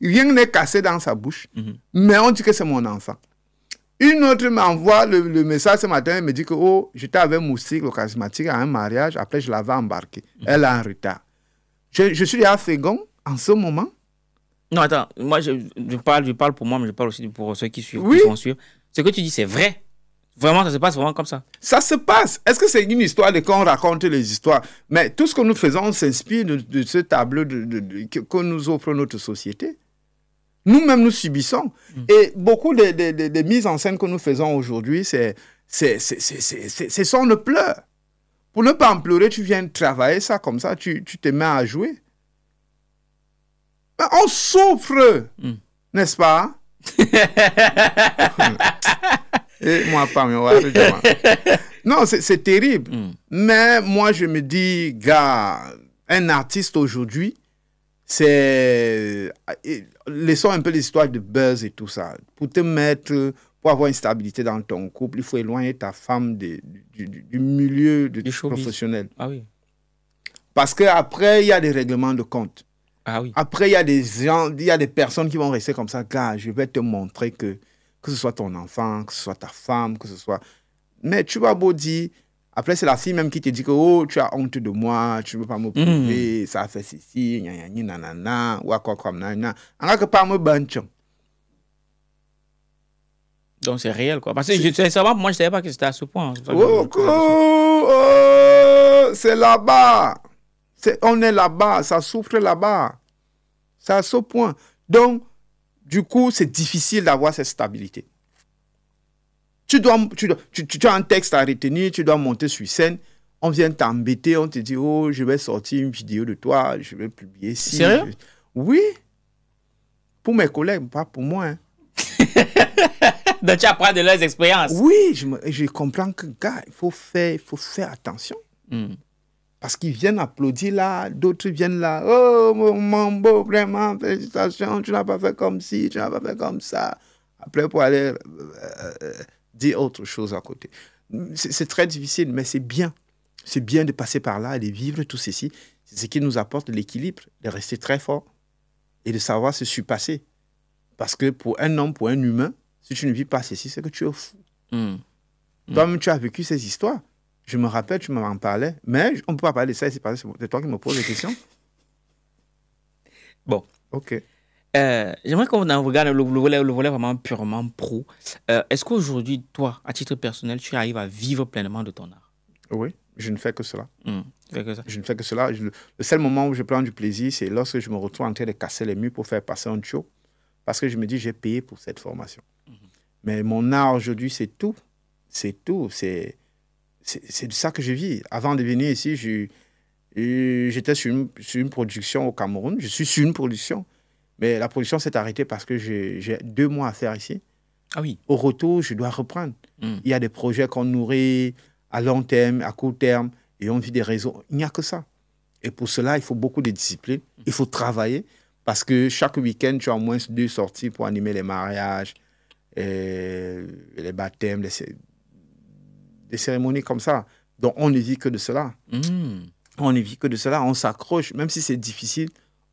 Rien n'est cassé dans sa bouche. Mais on dit que c'est mon enfant. Une autre m'envoie le message ce matin. Elle me dit que j'étais avec Moustique, le charismatique, à un mariage. Après, je l'avais embarqué. Elle est en retard. Je suis à Fégon en ce moment. Non, attends. Moi, je parle pour moi, mais je parle aussi pour ceux qui suivent. Oui. Qui vont suivre. Ce que tu dis, c'est vrai. Vraiment, ça se passe vraiment comme ça. Ça se passe. Est-ce que c'est une histoire de qu'on raconte les histoires? Mais tout ce que nous faisons, on s'inspire de ce tableau que nous offre notre société. Nous-mêmes, nous subissons. Et beaucoup de mises en scène que nous faisons aujourd'hui, c'est son ne pleure. Pour ne pas en pleurer, tu viens travailler ça comme ça, tu te mets à jouer. Mais on souffre, n'est-ce pas? Et moi, pas, mais non, c'est terrible. Mais moi, je me dis, gars, un artiste aujourd'hui, laissons un peu l'histoire de buzz et tout ça. Pour avoir une stabilité dans ton couple, il faut éloigner ta femme du milieu professionnel. Ah oui. Parce qu'après, il y a des règlements de compte. Ah oui. Après, il y a des personnes qui vont rester comme ça. Gars, je vais te montrer que ce soit ton enfant, que ce soit ta femme, que ce soit... Mais tu vas beau dire... Après, c'est la fille même qui te dit que tu as honte de moi, tu ne veux pas me prouver, ça a fait ceci, nanana, ou quoi comme nanana. Alors que pas me banchon. Donc c'est réel, quoi. Parce que sincèrement, moi, je ne savais pas que c'était à ce point. C'est là-bas. On est là-bas, ça souffre là-bas. C'est à ce point. Donc, du coup, c'est difficile d'avoir cette stabilité. Tu as un texte à retenir, tu dois monter sur scène, on vient t'embêter, on te dit, je vais sortir une vidéo de toi, je vais publier ici. Sérieux? Oui. Pour mes collègues, pas pour moi. Hein. Donc tu apprends de leurs expériences. Oui, je comprends que, gars, il faut faire attention. Parce qu'ils viennent applaudir là, d'autres viennent là, mon beau, vraiment, félicitations, tu n'as pas fait comme ci, tu n'as pas fait comme ça. Après, pour aller... dire autre chose à côté. C'est très difficile, mais c'est bien. C'est bien de passer par là et de vivre tout ceci. C'est ce qui nous apporte l'équilibre, de rester très fort et de savoir se surpasser. Parce que pour un homme, pour un humain, si tu ne vis pas ceci, c'est que tu es fou. Toi-même, tu as vécu ces histoires. Je me rappelle, tu m'en parlais, mais on ne peut pas parler de ça, c'est toi qui me poses des questions. Bon. OK. J'aimerais qu'on regarde le volet vraiment purement pro. Est-ce qu'aujourd'hui, toi, à titre personnel, tu arrives à vivre pleinement de ton art? Oui, je ne fais que cela. Tu fais que ça. Je ne fais que cela. Le seul moment où je prends du plaisir, c'est lorsque je me retrouve en train de casser les murs pour faire passer un show. Parce que je me dis, j'ai payé pour cette formation. Mais mon art aujourd'hui, c'est tout. C'est tout. C'est de ça que je vis. Avant de venir ici, j'étais sur une production au Cameroun. Je suis sur une production. Mais la production s'est arrêtée parce que j'ai 2 mois à faire ici. Ah oui. Au retour, je dois reprendre. Il y a des projets qu'on nourrit à long terme, à court terme, et on vit des réseaux. Il n'y a que ça. Et pour cela, il faut beaucoup de discipline. Il faut travailler parce que chaque week-end, tu as au moins 2 sorties pour animer les mariages, les baptêmes, des cérémonies comme ça. Donc, on ne vit que de cela. On ne vit que de cela. On s'accroche. Même si c'est difficile,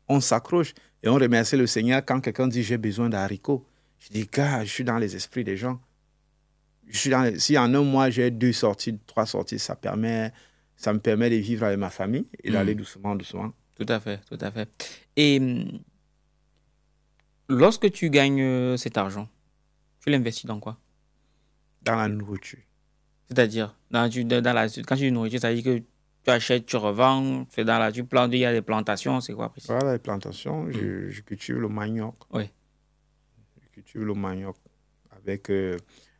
on s'accroche. Et on remercie le Seigneur quand quelqu'un dit « j'ai besoin d'haricots ». Je dis « gars, je suis dans les esprits des gens ». Si en un mois, j'ai 2 sorties, 3 sorties, ça me permet de vivre avec ma famille et d'aller doucement, doucement. Tout à fait, tout à fait. Et lorsque tu gagnes cet argent, tu l'investis dans quoi? Dans la nourriture. C'est-à-dire, quand tu dis nourriture, c'est-à-dire que tu achètes, tu revends, tu plantes, il y a des plantations, c'est quoi après? Voilà, les plantations, je cultive le manioc. Oui. Je cultive le manioc avec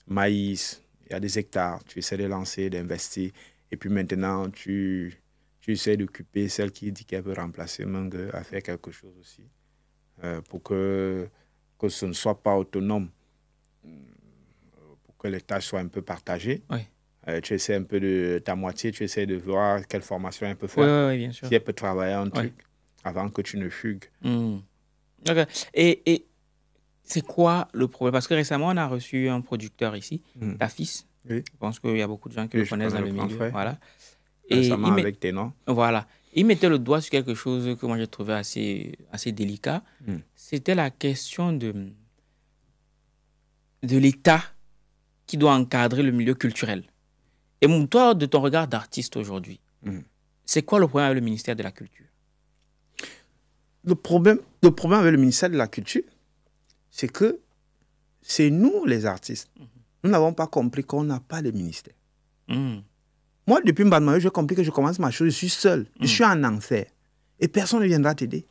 maïs. Il y a des hectares, tu essaies de lancer, d'investir. Et puis maintenant, tu essaies d'occuper celle qui dit qu'elle veut remplacer Mangue à faire quelque chose aussi. Pour que ce ne soit pas autonome. Pour que les tâches soient un peu partagées. Oui. Tu essaies un peu de ta moitié, tu essaies de voir quelle formation elle peut faire. Oui, bien sûr. Si elle peut travailler un truc avant que tu ne fugues. Okay. Et c'est quoi le problème? Parce que récemment, on a reçu un producteur ici, ta fils. Oui. Je pense qu'il y a beaucoup de gens qui le connaissent dans le milieu. Frère. Voilà. Récemment avec Ténon. Voilà. Il mettait le doigt sur quelque chose que moi j'ai trouvé assez délicat. C'était la question de l'État qui doit encadrer le milieu culturel. Et toi, de ton regard d'artiste aujourd'hui, c'est quoi le problème avec le ministère de la Culture? Le problème avec le ministère de la Culture, c'est que c'est nous, les artistes. Nous n'avons pas compris qu'on n'a pas de ministère. Moi, depuis Mbadmayo, j'ai compris que je commence ma chose, je suis seul. Je suis en enfer. Et personne ne viendra t'aider.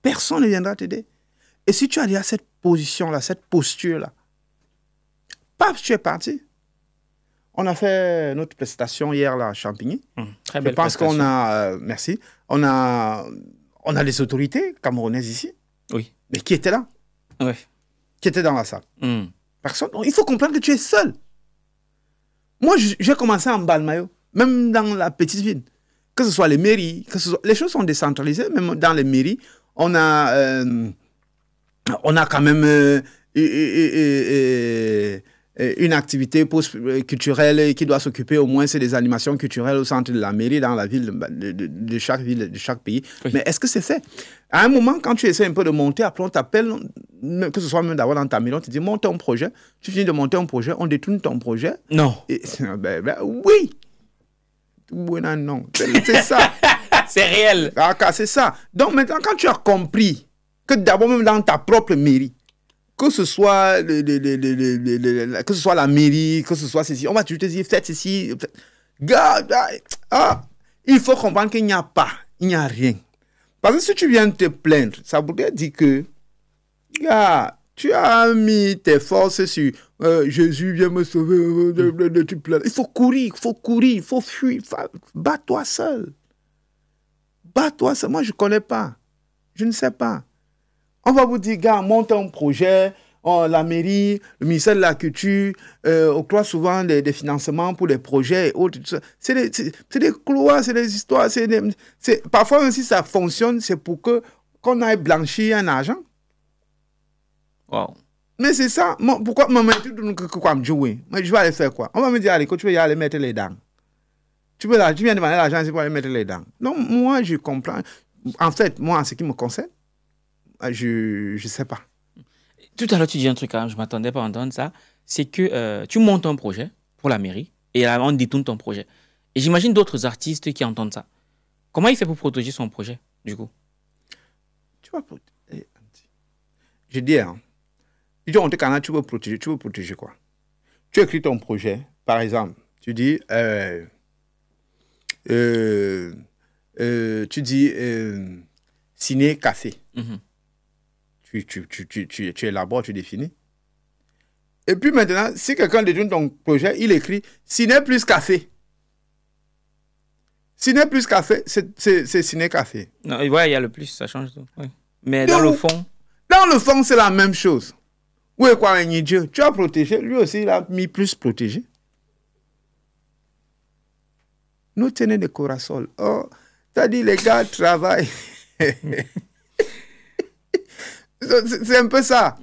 Personne ne viendra t'aider. Et si tu as déjà cette position-là, cette posture-là, paf, tu es parti. On a fait notre prestation hier là, à Champigny. Très belle Je pense prestation. qu'on a... merci. On a des autorités camerounaises ici. Oui. Mais qui étaient là? Oui. Qui étaient dans la salle? Personne. Donc, il faut comprendre que tu es seul. Moi, j'ai commencé en Balmayo, même dans la petite ville. Que ce soit les mairies, les choses sont décentralisées. Même dans les mairies, on a quand même une activité culturelle qui doit s'occuper au moins, c'est des animations culturelles au centre de la mairie, dans la ville de chaque ville, de chaque pays. Oui. Mais est-ce que c'est fait? À un moment, quand tu essaies un peu de monter, après on t'appelle, que ce soit même d'abord dans ta maison, on te dit monte un projet. Tu finis de monter un projet, on détourne ton projet. Non. Oui. Non. C'est ça. C'est réel. C'est ça. Donc maintenant, quand tu as compris que d'abord même dans ta propre mairie, que ce soit la mairie, que ce soit ceci, on va toujours te dire, faites ceci. Il faut comprendre qu'il n'y a rien. Parce que si tu viens te plaindre, ça voudrait dire que, tu as mis tes forces sur Jésus, viens me sauver, tu plains. Il faut courir, il faut fuir. Bats-toi seul. Bats-toi seul. Moi, je ne connais pas. Je ne sais pas. On va vous dire, gars, monte un projet, la mairie, le ministère de la Culture, octroie souvent des financements pour des projets et autres. C'est des clois, c'est des histoires. Parfois, même si ça fonctionne, c'est pour qu'on aille blanchir un argent. Wow. Mais c'est ça. Pourquoi quoi me jouer? Je vais aller faire quoi? On va me dire, allez, tu veux y aller mettre les dents. Tu viens demander l'argent, c'est pour aller mettre les dents. Non, moi, je comprends. En fait, moi, en ce qui me concerne, je ne sais pas. Tout à l'heure, tu dis un truc, je ne m'attendais pas à entendre ça. C'est que tu montes un projet pour la mairie et là, on détourne ton projet. Et j'imagine d'autres artistes qui entendent ça. Comment il fait pour protéger son projet, du coup? Tu vois, Je dis, hein, on te canal, tu veux protéger quoi? Tu écris ton projet, par exemple, tu dis, ciné café. Tu élabores, tu définis. Et puis maintenant, si quelqu'un détourne ton projet, il écrit ciné plus café. Ciné plus café, c'est ciné café. Non, ouais, il y a le plus, ça change tout. Ouais. Mais dans le fond... Dans le fond, c'est la même chose. Oui, quoi, un idiot. Tu as protégé, lui aussi, il a mis plus protégé. Nous tenons des corasols. Oh, t'as dit, les gars travaillent. C'est un peu ça.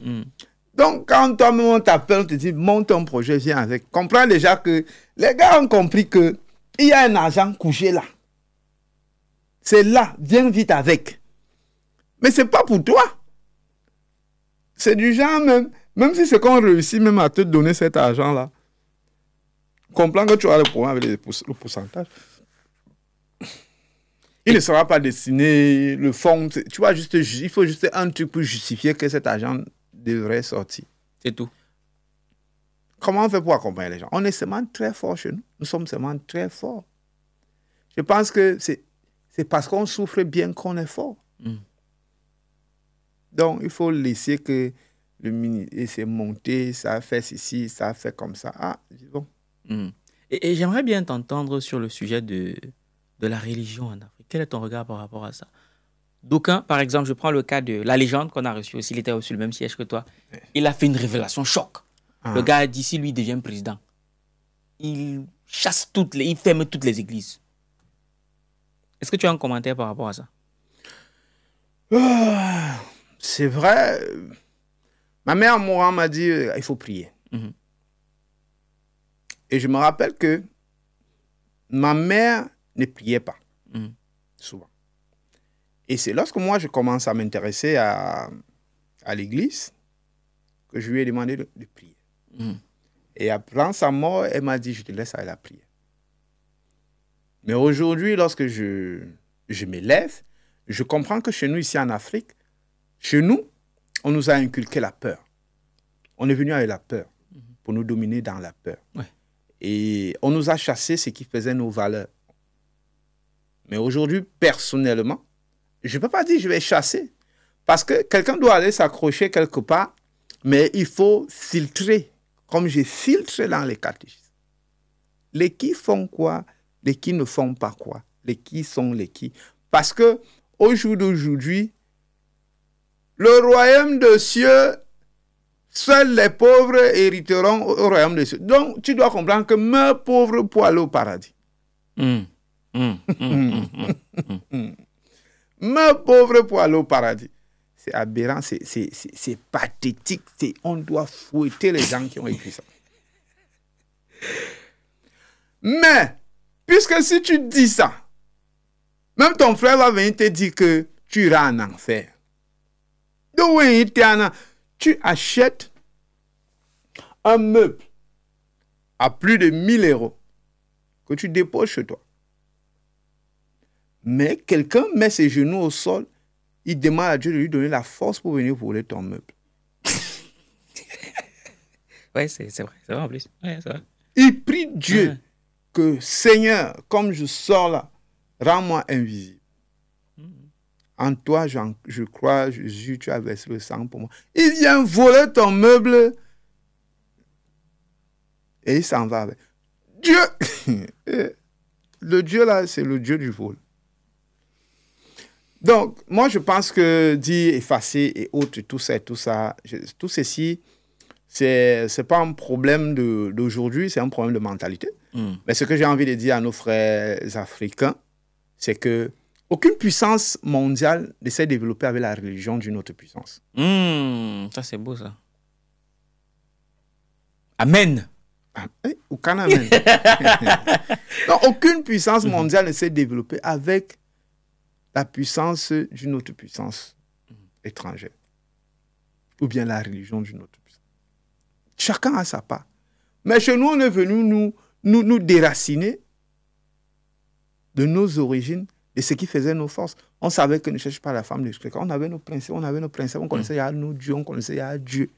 Donc, quand toi-même on t'appelle, on te dit, monte ton projet, viens avec. Comprends déjà que les gars ont compris qu'il y a un argent couché là. C'est là, viens vite avec. Mais ce n'est pas pour toi. C'est du genre même si c'est qu'on réussit même à te donner cet argent-là, comprends que tu as le problème avec le pourcentage. Il ne sera pas destiné, le fonds, tu vois, il faut juste un truc pour justifier que cet argent devrait sortir. C'est tout. Comment on fait pour accompagner les gens? On est seulement très fort chez nous. Nous sommes seulement très forts. Je pense que c'est parce qu'on souffre bien qu'on est fort. Donc, il faut laisser que le ministère s'est monté, ça a fait ceci, ça a fait comme ça. Ah, disons. Et j'aimerais bien t'entendre sur le sujet de la religion en Afrique. Quel est ton regard par rapport à ça? D'aucuns, par exemple, je prends le cas de la légende qu'on a reçue aussi, il était aussi le même siège que toi. Il a fait une révélation choc. Le gars a dit, si lui devient président, il chasse il ferme toutes les églises. Est-ce que tu as un commentaire par rapport à ça? C'est vrai. Ma mère mourant m'a dit, il faut prier. Et je me rappelle que ma mère ne priait pas, souvent. Et c'est lorsque moi, je commence à m'intéresser à l'église que je lui ai demandé de prier. Et après sa mort, elle m'a dit, je te laisse aller la prière. Mais aujourd'hui, lorsque je m'élève, je comprends que chez nous, ici en Afrique, chez nous, on nous a inculqué la peur. On est venu avec la peur pour nous dominer dans la peur. Ouais. Et on nous a chassé ce qui faisait nos valeurs. Mais aujourd'hui, personnellement, je ne peux pas dire que je vais chasser. Parce que quelqu'un doit aller s'accrocher quelque part, mais il faut filtrer, comme j'ai filtré dans les catéchismes. Les qui font quoi, les qui ne font pas quoi, les qui sont les qui. Parce que au jour d'aujourd'hui, le royaume des cieux, seuls les pauvres hériteront au royaume des cieux. Donc, tu dois comprendre que meurs pauvre pour aller au paradis. Meurs pauvre pour aller au paradis. C'est aberrant, c'est pathétique. On doit fouetter les gens qui ont écrit ça. Mais, puisque si tu dis ça, même ton frère va venir te dire que tu iras en enfer. Donc, oui, tu achètes un meuble à plus de 1000 € que tu déposes chez toi. Mais quelqu'un met ses genoux au sol, il demande à Dieu de lui donner la force pour venir voler ton meuble. Oui, c'est vrai en plus. Ouais, c'est vrai. Il prie Dieu que, Seigneur, comme je sors là, rends-moi invisible. En toi, je crois, Jésus, tu as versé le sang pour moi. Il vient voler ton meuble et il s'en va avec. Dieu, le Dieu là, c'est le Dieu du vol. Donc, moi, je pense que dire effacer et autres, tout ceci, c'est pas un problème d'aujourd'hui, c'est un problème de mentalité. Mais ce que j'ai envie de dire à nos frères africains, c'est que aucune puissance mondiale ne s'est développée avec la religion d'une autre puissance. Ça, c'est beau, ça. Amen. Ou qu'un amen. Donc, aucune puissance mondiale ne s'est développée avec la puissance d'une autre puissance étrangère. Ou bien la religion d'une autre puissance. Chacun a sa part. Mais chez nous, on est venu nous déraciner de nos origines, Et ce qui faisait nos forces. On savait que ne cherche pas la femme de quelqu'un. On avait nos principes, on connaissait nos dieux, on connaissait Dieu.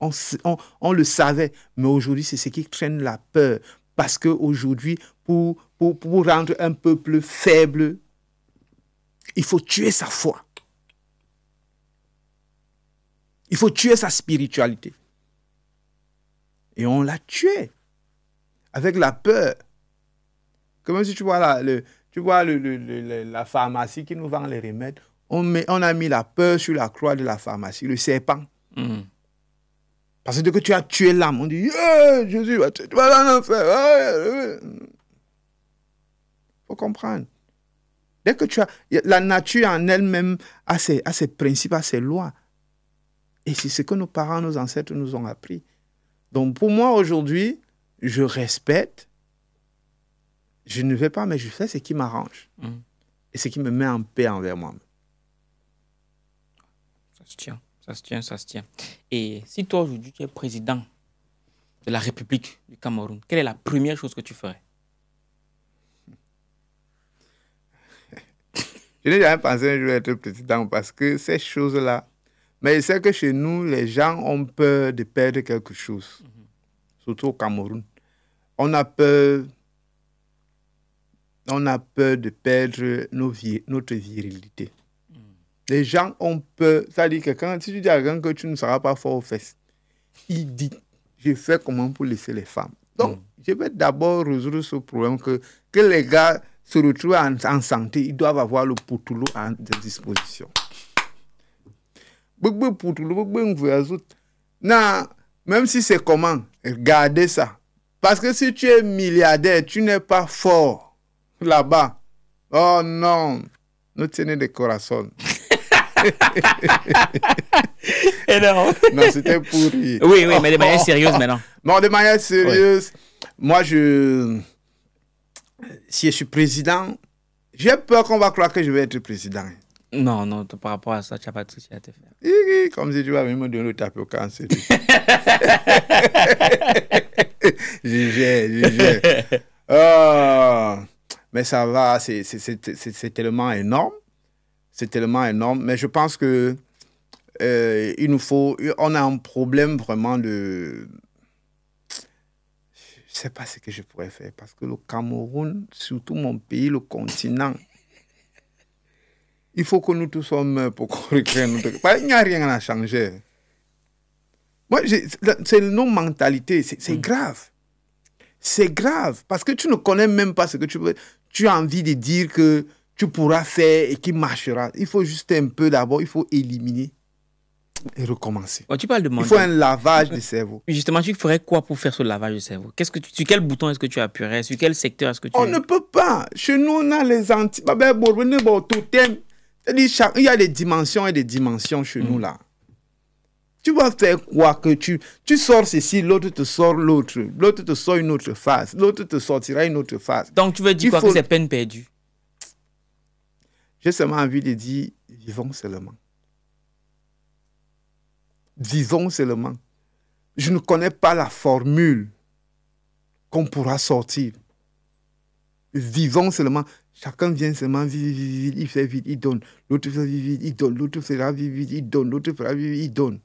On le savait. Mais aujourd'hui, c'est ce qui traîne la peur. Parce qu'aujourd'hui, pour rendre un peuple faible, il faut tuer sa foi. Il faut tuer sa spiritualité. Et on l'a tué. Avec la peur. Comme si tu vois la pharmacie qui nous vend les remèdes. On a mis la peur sur la croix de la pharmacie, le serpent. Parce que dès que tu as tué l'âme, on dit Jésus va te en enfer. Il faut comprendre. Dès que tu as. La nature en elle-même a ses principes, a ses lois. Et c'est ce que nos parents, nos ancêtres nous ont appris. Donc pour moi, aujourd'hui, je respecte. Je ne vais pas, mais je fais ce qui m'arrange. Et ce qui me met en paix envers moi-même. Ça se tient. Et si toi, aujourd'hui, tu es président de la République du Cameroun, quelle est la première chose que tu ferais? Je n'ai jamais pensé un jour être président parce que ces choses-là... Mais je sais que chez nous, les gens ont peur de perdre quelque chose. Surtout au Cameroun. On a peur de perdre notre virilité. Les gens ont peur. C'est-à-dire que si tu dis à quelqu'un que tu ne seras pas fort aux fesses, il dit, je fais comment pour laisser les femmes. Donc, je vais d'abord résoudre ce problème que les gars se retrouvent en santé, ils doivent avoir le poutoulou à disposition. Non, même si c'est comment, gardez ça. Parce que si tu es milliardaire, tu n'es pas fort là-bas. Oh non, nous tenons des corazones. Non, c'était pour rire. Oui, mais de manière sérieuse maintenant. Non, de manière sérieuse, moi, si je suis président, j'ai peur qu'on va croire que je vais être président. Non, par rapport à ça, tu n'as pas de souci à te faire. Comme si tu vas me donner le tapioca en série. J'ai. Mais ça va, c'est tellement énorme. C'est tellement énorme. Mais je pense que on a un problème vraiment de... Je ne sais pas ce que je pourrais faire. Parce que le Cameroun, surtout mon pays, le continent, il faut que nous tous sommes pour qu'on recrée notre... Il n'y a rien à changer. Moi, c'est nos mentalités. C'est grave. C'est grave. Parce que tu ne connais même pas ce que tu as envie de dire que tu pourras faire et qui marchera. Il faut juste un peu d'abord, il faut éliminer et recommencer. Tu parles de il faut un lavage de cerveau. Justement, tu ferais quoi pour faire ce lavage de cerveau? Sur quel bouton est-ce que tu appuierais? Sur quel secteur est-ce que tu... On ne peut pas. Chez nous, on a les anti... Il y a des dimensions et des dimensions chez nous là. Tu vas faire quoi que tu sors ceci, l'autre te sort l'autre. L'autre te sort une autre face. L'autre te sortira une autre face. Donc tu veux dire que c'est peine perdue? J'ai seulement envie de dire, vivons seulement. Vivons seulement. Je ne connais pas la formule qu'on pourra sortir. Vivons seulement. Chacun vient seulement vivre, il fait vite, il donne. L'autre fait vivre, il donne. L'autre fera vivre, il donne. L'autre fera vivre, il donne.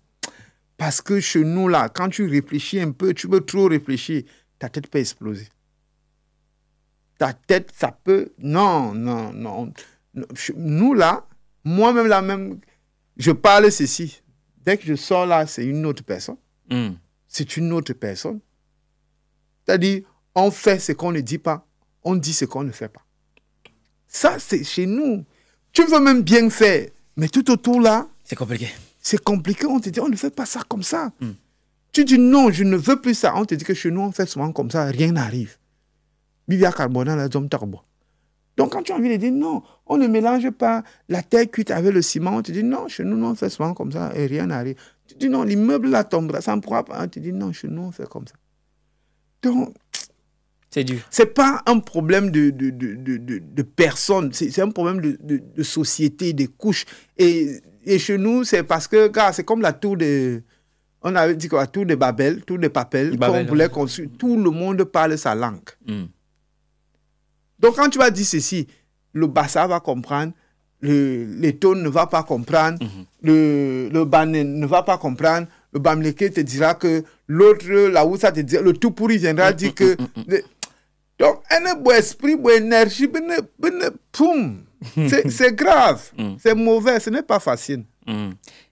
Parce que chez nous, là, quand tu réfléchis un peu, tu peux trop réfléchir, ta tête peut exploser. Ta tête, ça peut... Non. Nous, là, moi-même, là, même, je parle ceci. Dès que je sors là, c'est une autre personne. C'est une autre personne. C'est-à-dire, on fait ce qu'on ne dit pas, on dit ce qu'on ne fait pas. Ça, c'est chez nous. Tu veux même bien faire, mais tout autour là... C'est compliqué. C'est compliqué, on te dit, on ne fait pas ça comme ça. Tu dis non, je ne veux plus ça. On te dit que chez nous, on fait souvent comme ça, rien n'arrive. Bibia carbona, la zone tarbo. Donc, quand tu as envie de dire non, on ne mélange pas la terre cuite avec le ciment, on te dit non, chez nous, on fait souvent comme ça et rien n'arrive. Tu dis non, l'immeuble là tombera, ça ne pourra pas. On te dit non, chez nous, on fait comme ça. Donc, c'est dur. Ce n'est pas un problème de personnes, c'est un problème de société, de couches. Et chez nous, c'est parce que, c'est comme la tour de... On avait dit quoi, tour de Babel, tour de Papel, qu'on voulait construire. Tout le monde parle sa langue. Donc, quand tu vas dire ceci, le Bassa va comprendre, l'Eton ne va pas comprendre, le Bané ne va pas comprendre, le Bamileke te dira que l'autre, là où ça te dit, le tout pourri viendra dire que... Donc, un beau esprit, une énergie, c'est grave, c'est mauvais, ce n'est pas facile.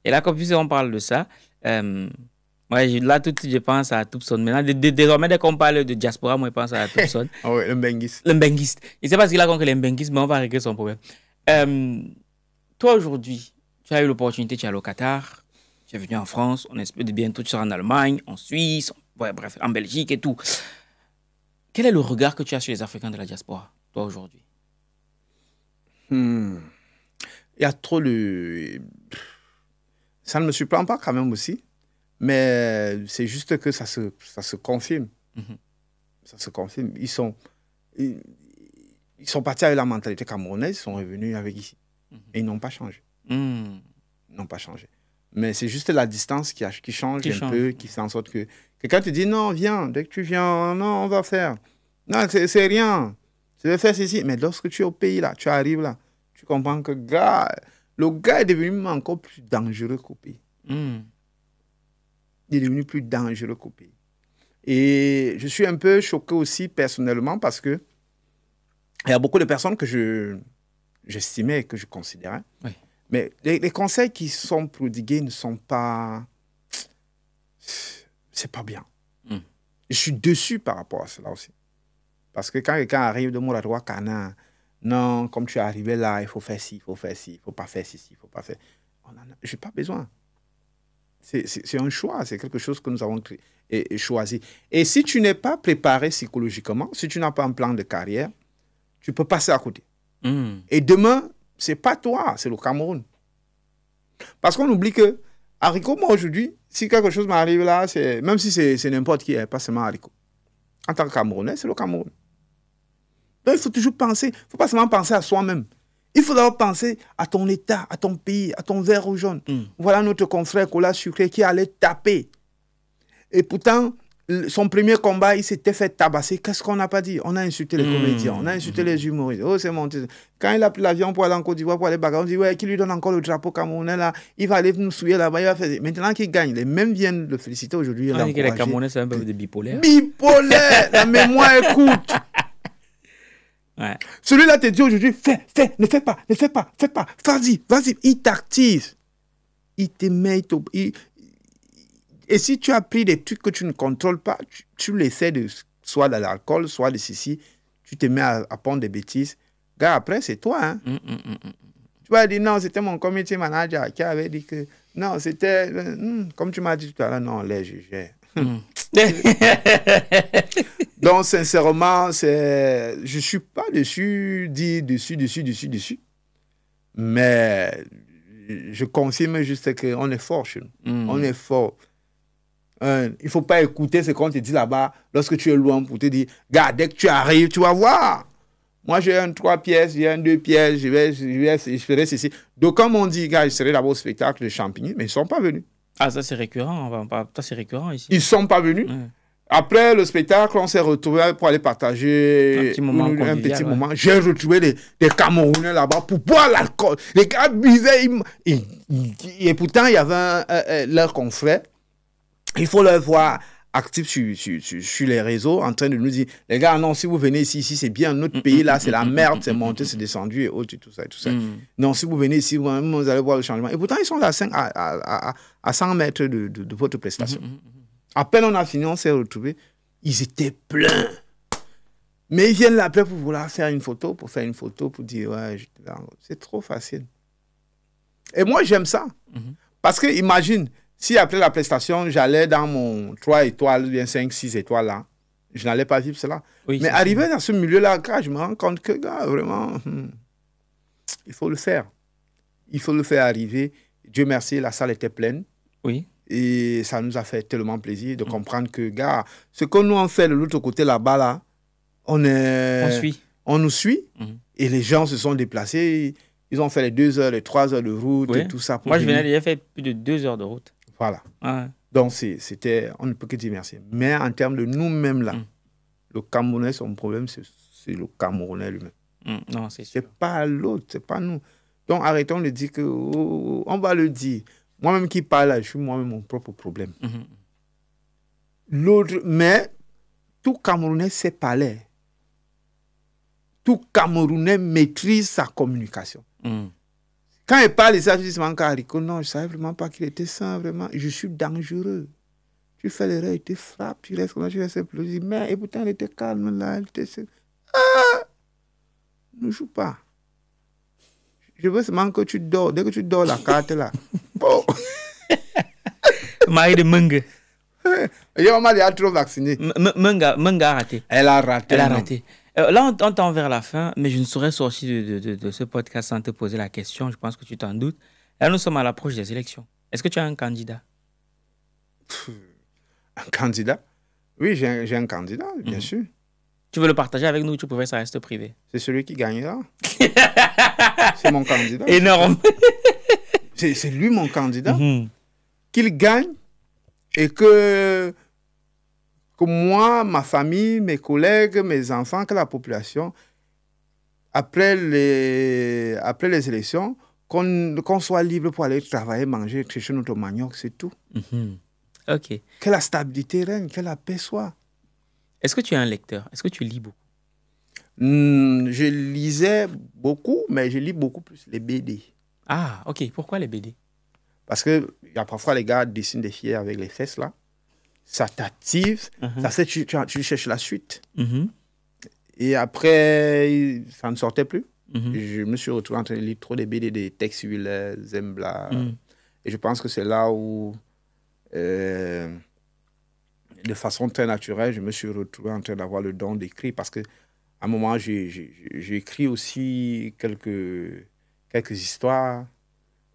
Et là, comme on parle de ça, là, tout de suite, je pense à Toubson. Maintenant, désormais, dès qu'on parle de diaspora, moi, je pense à Toubson. Ah oui, le Mbenguiste. Le Mbenguiste. Il ne sait pas ce qu'il a contre les Mbenguistes, mais on va régler son problème. Toi, aujourd'hui, tu as eu l'opportunité, tu es allé au Qatar, tu es venu en France, on espère de bientôt tu seras en Allemagne, en Suisse, bref, en Belgique et tout. Quel est le regard que tu as sur les Africains de la diaspora, toi, aujourd'hui? Il y a trop de... Ça ne me surprend pas quand même aussi. Mais c'est juste que ça se confirme. Ça se confirme. Ils sont partis avec la mentalité camerounaise, ils sont revenus avec ici. Et ils n'ont pas changé. Ils n'ont pas changé. Mais c'est juste la distance qui change un peu, qui fait en sorte que quelqu'un te dit non, viens, dès que tu viens, non, on va faire. Non, c'est rien. Je vais faire ceci. Mais lorsque tu es au pays, là, tu arrives là, tu comprends que le gars est devenu encore plus dangereux qu'au pays. Il est devenu plus dangereux qu'au pays. Et je suis un peu choqué aussi personnellement parce que il y a beaucoup de personnes que j'estimais, que je considérais. Oui. Mais les conseils qui sont prodigués ne sont pas... C'est pas bien. Je suis déçu par rapport à cela aussi. Parce que quand quelqu'un arrive de Mouradoua Kana, non, comme tu es arrivé là, il faut faire ci, il faut faire ci, il ne faut pas faire ceci, il ne faut pas faire... Je n'ai pas besoin. C'est un choix, c'est quelque chose que nous avons choisi. Et si tu n'es pas préparé psychologiquement, si tu n'as pas un plan de carrière, tu peux passer à côté. Et demain, ce n'est pas toi, c'est le Cameroun. Parce qu'on oublie que, Haricot, moi aujourd'hui, si quelque chose m'arrive là, même si c'est n'importe qui, pas seulement Haricot. En tant que Camerounais, c'est le Cameroun. Donc il faut toujours penser, il ne faut pas seulement penser à soi-même. Il faut d'abord penser à ton État, à ton pays, à ton vert ou jaune. Voilà notre confrère Kola Sucré qui allait taper. Et pourtant, son premier combat, il s'était fait tabasser. Qu'est-ce qu'on n'a pas dit? On a insulté les comédiens, on a insulté les humoristes. Oh, c'est monté. Quand il a pris l'avion pour aller en Côte d'Ivoire, pour aller bagarrer, on dit, ouais, qui lui donne encore le drapeau camerounais là? Il va aller nous souiller là-bas, il va faire... Maintenant qu'il gagne, les mêmes viennent le féliciter aujourd'hui. On dit que les Camerounais, c'est un peu des bipolaires. Bipolaire! La mémoire écoute. Ouais. Celui-là te dit aujourd'hui, fais, ne fais pas, vas-y, il t'active. Il te met, et si tu as pris des trucs que tu ne contrôles pas, tu l'essaies de soit de l'alcool, soit de ceci, tu te mets à pondre des bêtises. Gars, après, c'est toi. Hein? Tu vas dire, non, c'était mon community manager qui avait dit que, non, c'était, comme tu m'as dit tout à l'heure, non, là, je gère. Donc, sincèrement, je ne suis pas dessus. Mais je confirme juste qu'on est fort chez nous. On est fort. Il ne faut pas écouter ce qu'on te dit là-bas lorsque tu es loin pour te dire, gars, dès que tu arrives, tu vas voir. Moi, j'ai un 3 pièces, j'ai un 2 pièces, je ferai ceci. Donc, comme on dit, gars, je serai d'abord au spectacle de Champigny, mais ils ne sont pas venus. Ah, ça c'est récurrent, ça c'est récurrent ici. Ils ne sont pas venus. Ouais. Après le spectacle, on s'est retrouvés pour aller partager un petit moment. J'ai retrouvé des Camerounais là-bas pour boire l'alcool. Les gars buvaient. Et pourtant, il y avait leur confrère. Il faut leur voir actifs sur les réseaux en train de nous dire, les gars, non, si vous venez ici c'est bien. Notre pays, là, c'est la merde, c'est monté, c'est descendu et autres, et tout ça. Non, si vous venez ici, vous allez voir le changement. Et pourtant, ils sont là à 100 mètres de votre prestation. À peine on a fini, on s'est retrouvés. Ils étaient pleins. Mais ils viennent là après pour vouloir faire une photo, pour dire, ouais, c'est trop facile. Et moi, j'aime ça. Parce que, imagine, si après la prestation, j'allais dans mon 3 étoiles, bien 5, 6 étoiles là, je n'allais pas vivre cela. Oui, mais arrivé dans ce milieu-là, je me rends compte que, gars, vraiment, il faut le faire. Il faut le faire arriver. Dieu merci, la salle était pleine. Oui. Et ça nous a fait tellement plaisir de comprendre que, gars, ce que nous on fait de l'autre côté là-bas, là, on nous suit. Et les gens se sont déplacés. Ils ont fait les 2 heures, les 3 heures de route et tout ça. Moi, je venais déjà faire plus de 2 heures de route. Voilà. Donc, on ne peut que dire merci. Mais en termes de nous-mêmes, là, le Camerounais, son problème, c'est le Camerounais lui-même. Non, c'est sûr. C'est pas l'autre, c'est pas nous. Donc arrêtons de dire que on va le dire. Moi-même qui parle là, je suis moi-même mon propre problème. L'autre, mais tout Camerounais sait parler. Tout Camerounais maîtrise sa communication. Quand il parle de ça, je dis Rico, non, je ne savais vraiment pas qu'il était sain, vraiment. Je suis dangereux. Tu fais l'erreur, il te frappe, tu restes comme ça, tu restes plus. Mais et pourtant, il était calme là, il était... ne joue pas. Je veux seulement que tu dors. Dès que tu dors, la carte là. Bon. Marie de Menge. On m'a déjà trop vacciné. Menge a raté. Elle a raté. Elle a raté. Là, on tend vers la fin, mais je ne saurais sortir de ce podcast sans te poser la question. Je pense que tu t'en doutes. Là, nous sommes à l'approche des élections. Est-ce que tu as un candidat? Un candidat? Oui, j'ai un candidat, bien sûr. Tu veux le partager avec nous ou tu préfères que ça reste privé? C'est celui qui gagnera. C'est mon candidat. Énorme. C'est lui mon candidat. Qu'il gagne et que moi, ma famille, mes collègues, mes enfants, que la population, après les élections, qu'on soit libre pour aller travailler, manger, chercher notre manioc, c'est tout. Ok. Que la stabilité règne, que la paix soit. Est-ce que tu es un lecteur? Est-ce que tu lis beaucoup? Je lisais beaucoup, mais je lis beaucoup plus les BD. Ah, ok. Pourquoi les BD? Parce qu'il y a parfois les gars dessinent des filles avec les fesses là. Ça t'active, ça fait tu cherches la suite. Et après, ça ne sortait plus. Je me suis retrouvé en train de lire trop des BD, des textes Zembla. Et je pense que c'est là où, de façon très naturelle, je me suis retrouvé en train d'avoir le don d'écrire. Parce qu'à un moment, j'ai écrit aussi quelques histoires.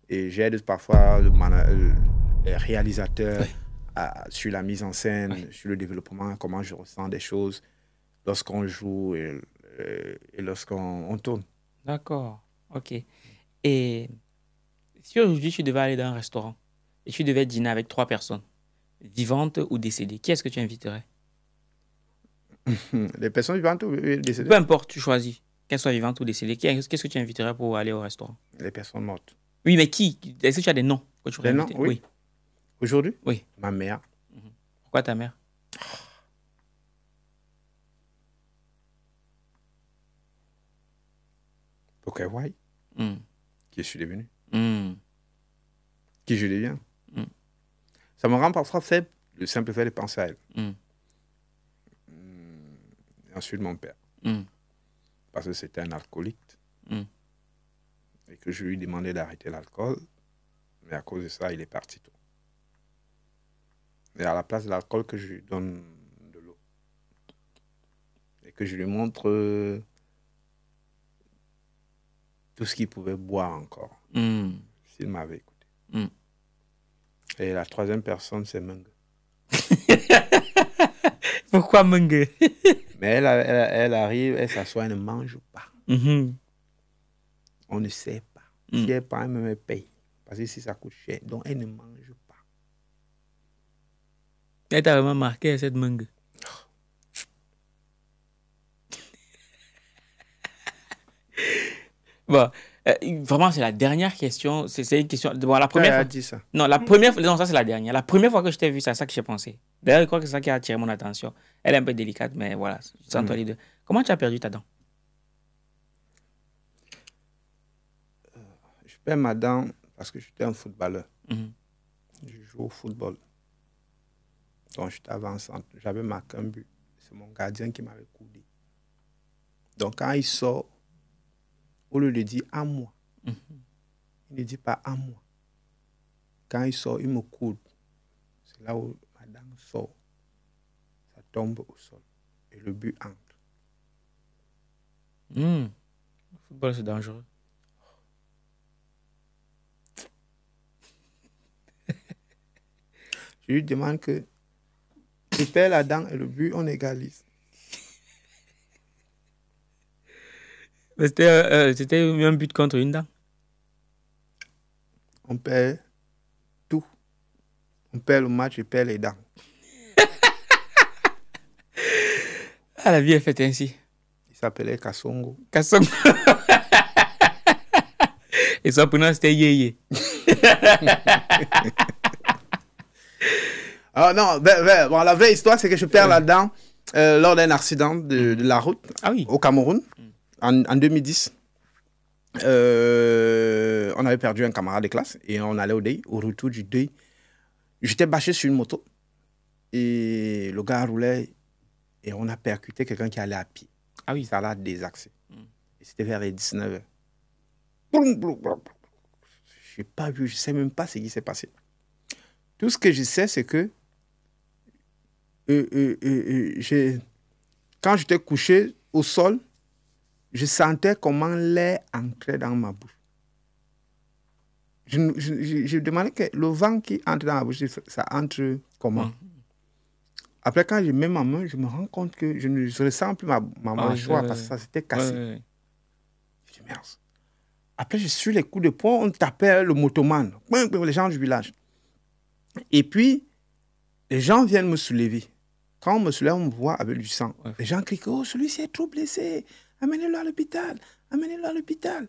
Et j'aide parfois les réalisateurs sur la mise en scène, sur le développement, comment je ressens des choses lorsqu'on joue et lorsqu'on tourne. D'accord, ok. Et si aujourd'hui tu devais aller dans un restaurant et tu devais dîner avec 3 personnes, vivantes ou décédées, qui est-ce que tu inviterais? Les personnes vivantes ou décédées? Peu importe, tu choisis, qu'elles soient vivantes ou décédées. Qu'est-ce que tu inviterais pour aller au restaurant? Les personnes mortes. Oui, mais qui? Est-ce que tu as des noms que tu Des noms, oui. Aujourd'hui? Oui. Ma mère. Pourquoi ta mère? Pour qu'elle voie qui je suis devenu. Qui je deviens. Ça me rend parfois faible, le simple fait de penser à elle. Et ensuite, mon père. Parce que c'était un alcoolique. Et que je lui demandais d'arrêter l'alcool. Mais à cause de ça, il est parti tôt. Et à la place de l'alcool, que je lui donne de l'eau. Et que je lui montre tout ce qu'il pouvait boire encore. S'il m'avait écouté. Et la troisième personne, c'est Menge. Pourquoi Menge? Mais elle arrive, elle s'assoit, elle ne mange pas. On ne sait pas. Si elle prend, elle me paye. Parce que si ça coûte cher. Donc, elle ne mange pas. Elle t'a vraiment marqué, cette Menge? Bon, vraiment, c'est la dernière question. C'est une question. Bon, la première fois. Dit ça. Non, la première fois. Non, ça, c'est la dernière. La première fois que je t'ai vu, c'est à ça que j'ai pensé. D'ailleurs, je crois que c'est ça qui a attiré mon attention. Elle est un peu délicate, mais voilà. Sans toi les deux. Comment tu as perdu ta dent? Je perds ma dent parce que j'étais un footballeur. Je joue au football. Donc, j'étais avançant. J'avais marqué un but. C'est mon gardien qui m'avait coudé. Donc, quand il sort, au lieu de dire à moi, il ne dit pas à moi. Quand il sort, il me coude. C'est là où ma dent sort. Ça tombe au sol. Et le but entre. Le football, c'est dangereux. Je lui demande que je perds la dent et le but, on égalise. C'était un but contre une dent. On perd tout. On perd le match et perd les dents. Ah, la vie est faite ainsi. s'appelait Kassongo. Kassongo. Et son prénom, c'était Yéyé. Ah non, bon, la vraie histoire, c'est que je perds là-dedans lors d'un accident de la route au Cameroun en 2010. On avait perdu un camarade de classe et on allait au deuil. Au retour du deuil, j'étais bâché sur une moto et le gars roulait et on a percuté quelqu'un qui allait à pied. Ah oui. Ça l'a désaxé. Et c'était vers les 19h. Je n'ai pas vu, je ne sais même pas ce qui s'est passé. Tout ce que je sais, c'est que quand j'étais couché au sol, je sentais comment l'air entrait dans ma bouche. Je demandais que le vent qui entre dans ma bouche, ça entre comment? Après, quand je mets ma main, je me rends compte que je ne ressens plus ma mâchoire parce que ça s'était cassé. Je dis merde. Après, je suis les coups de poing, on tapait le motoman, les gens du village. Et puis, les gens viennent me soulever. Quand on me soulève, on me voit avec du sang. Les gens crient, oh, celui-ci est trop blessé. Amenez-le à l'hôpital. Amenez-le à l'hôpital.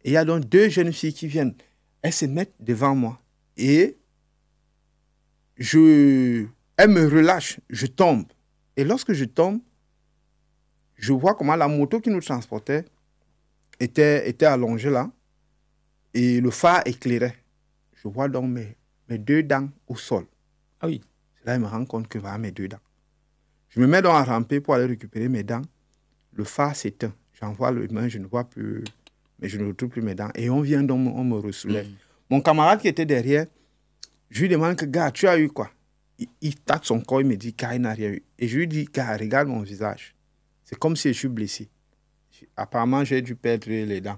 Et il y a donc 2 jeunes filles qui viennent. Elles se mettent devant moi. Et elles me relâchent. Je tombe. Et lorsque je tombe, je vois comment la moto qui nous transportait était allongée là. Et le phare éclairait. Je vois donc mes 2 dents au sol. Ah oui. C'est là que je me rends compte que voilà mes 2 dents. Je me mets donc à ramper pour aller récupérer mes dents. Le phare s'éteint. J'envoie le main, je ne vois plus, mais je ne retrouve plus mes dents. Et on vient donc, on me ressoulève. Mon camarade qui était derrière, je lui demande que, gars, tu as eu quoi? Il tape son corps, il me dit, gars, il n'a rien eu. Et je lui dis, gars, regarde mon visage. C'est comme si je suis blessé. Apparemment, j'ai dû perdre les dents.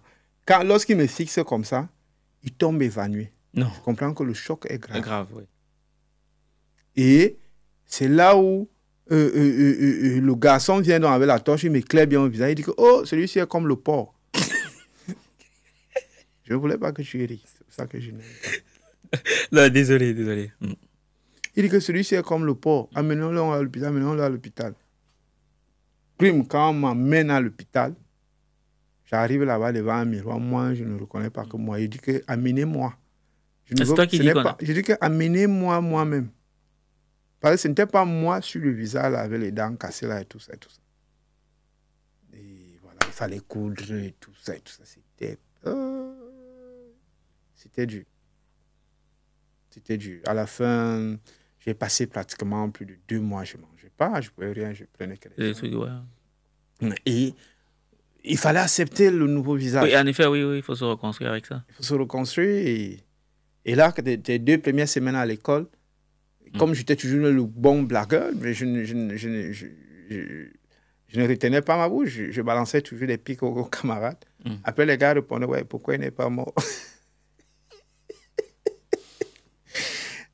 Lorsqu'il me fixe comme ça, il tombe évanoui. Non. Je comprends que le choc est grave. C'est grave, oui. Et c'est là où le garçon vient donc avec la torche, il m'éclaire bien au visage. Il dit que, oh, celui-ci est comme le porc. Je ne voulais pas que tu ris. C'est pour ça que je n'aime pas. Non, désolé. Il dit que celui-ci est comme le porc. Amenons-le à l'hôpital, amenons-le à l'hôpital. Prime, quand on m'amène à l'hôpital, j'arrive là-bas devant un miroir. Moi, je ne reconnais pas que moi. Il dit que, amenez-moi. C'est toi qui dis quoi? Je dis que, amenez-moi moi-même. Parce que ce n'était pas moi sur le visage là, avec les dents cassées là et tout ça. Et voilà, il fallait coudre et tout ça. C'était dur. C'était dur. À la fin, j'ai passé pratiquement plus de 2 mois. Je ne mangeais pas, je ne pouvais rien, je prenais que des trucs. Et il fallait accepter le nouveau visage. Oui, en effet, oui, il faut se reconstruire avec ça. Il faut se reconstruire. Et là, les 2 premières semaines à l'école, comme j'étais toujours le bon blagueur, mais je ne retenais pas ma bouche. Je balançais toujours des pics aux camarades. Après, les gars répondaient, ouais, pourquoi il n'est pas mort?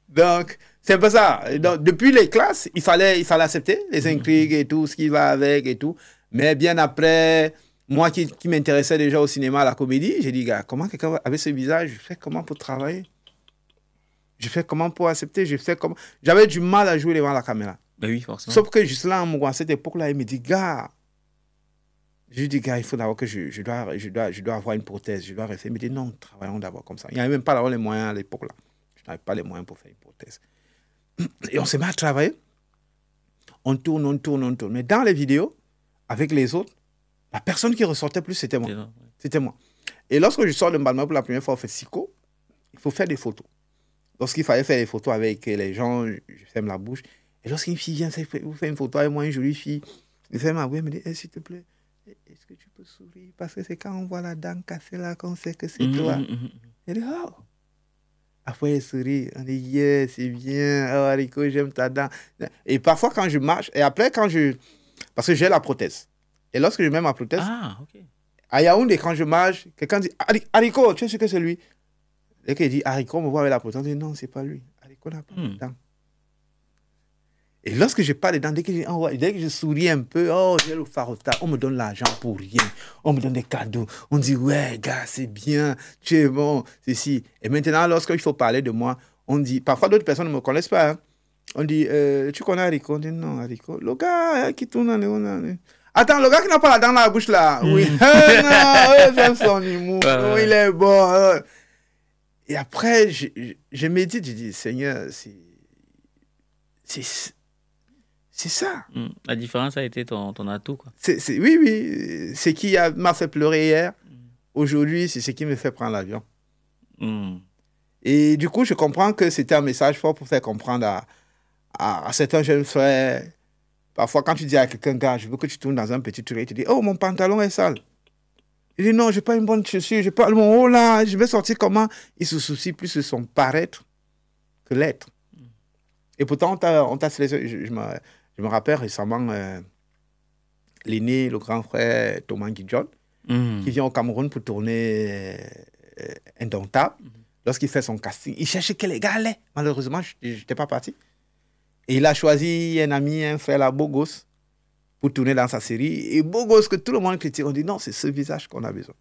Donc, c'est un peu ça. Donc, depuis les classes, il fallait accepter les intrigues et tout, ce qui va avec et tout. Mais bien après, moi qui m'intéressais déjà au cinéma, à la comédie, j'ai dit, gars, comment quelqu'un avec ce visage, je fais comment pour travailler? Je fais comment pour accepter? J'avais du mal à jouer devant la caméra. Ben oui, forcément. Sauf que juste là, à cette époque-là, il me dit, gars, je lui dis, gars, il faut d'abord que je dois avoir une prothèse, je dois refaire. Il me dit, non, travaillons d'abord comme ça. Il n'y avait même pas les moyens à l'époque-là. Je n'avais pas les moyens pour faire une prothèse. Et on se met à travailler. On tourne. Mais dans les vidéos, avec les autres, la personne qui ressortait plus, c'était moi. C'était moi. Et lorsque je sors de Mbalma pour la première fois, on fait Siko, il faut faire des photos. Lorsqu'il fallait faire des photos avec les gens, je ferme la bouche. Et lorsqu'une fille vient faire une photo avec moi, une jolie fille, je ferme ma bouche, elle me dit, s'il te plaît, est-ce que tu peux sourire? Parce que c'est quand on voit la dent cassée là qu'on sait que c'est toi. Elle dit, oh. Après, elle sourit, on dit, yeah, c'est bien, oh, Haricot, j'aime ta dent. Et parfois, quand je marche, et après, parce que j'ai la prothèse. Et lorsque je mets ma prothèse, à Yaoundé, quand je marche, quelqu'un dit, Haricot, tu sais ce que c'est lui? Dès qu'il dit Haricot, on me voit avec la prothèse, on dit, non, c'est pas lui. Haricot n'a pas de dent. Et lorsque je parle dedans, dès que je souris un peu, oh, j'ai le farota, on me donne l'argent pour rien. On me donne des cadeaux. On dit, ouais, gars, c'est bien, tu es bon, ceci. Et maintenant, lorsqu'il faut parler de moi, on dit, parfois d'autres personnes ne me connaissent pas. Hein. On dit, tu connais Haricot? On dit, non, Haricot. Le gars qui tourne en Attends, le gars qui n'a pas la dent dans la bouche là. Oui. Non, j'aime son humour. Oh, il est bon. Et après, je médite, je dis, Seigneur, c'est ça. La différence a été ton atout, quoi. Oui. Ce qui m'a fait pleurer hier, aujourd'hui, c'est ce qui me fait prendre l'avion. Et du coup, je comprends que c'était un message fort pour faire comprendre à certains jeunes frères. Parfois, quand tu dis à quelqu'un, gars, je veux que tu tournes dans un petit truc, tu dis, oh, mon pantalon est sale. Il dit, non, je n'ai pas une bonne chaussure, je n'ai pas mon haut là, je vais sortir comment? Il se soucie plus de son paraître que l'être. Et pourtant, on t'a sélectionné. Je me rappelle récemment, l'aîné, le grand frère Thomas Guidjon, qui vient au Cameroun pour tourner Indomptable. Lorsqu'il fait son casting, il cherchait quel gars allait. Malheureusement, je n'étais pas parti. Et il a choisi un ami, un frère, là, beau gosse, pour tourner dans sa série. Et beau gosse que tout le monde critique, on dit non, c'est ce visage qu'on a besoin.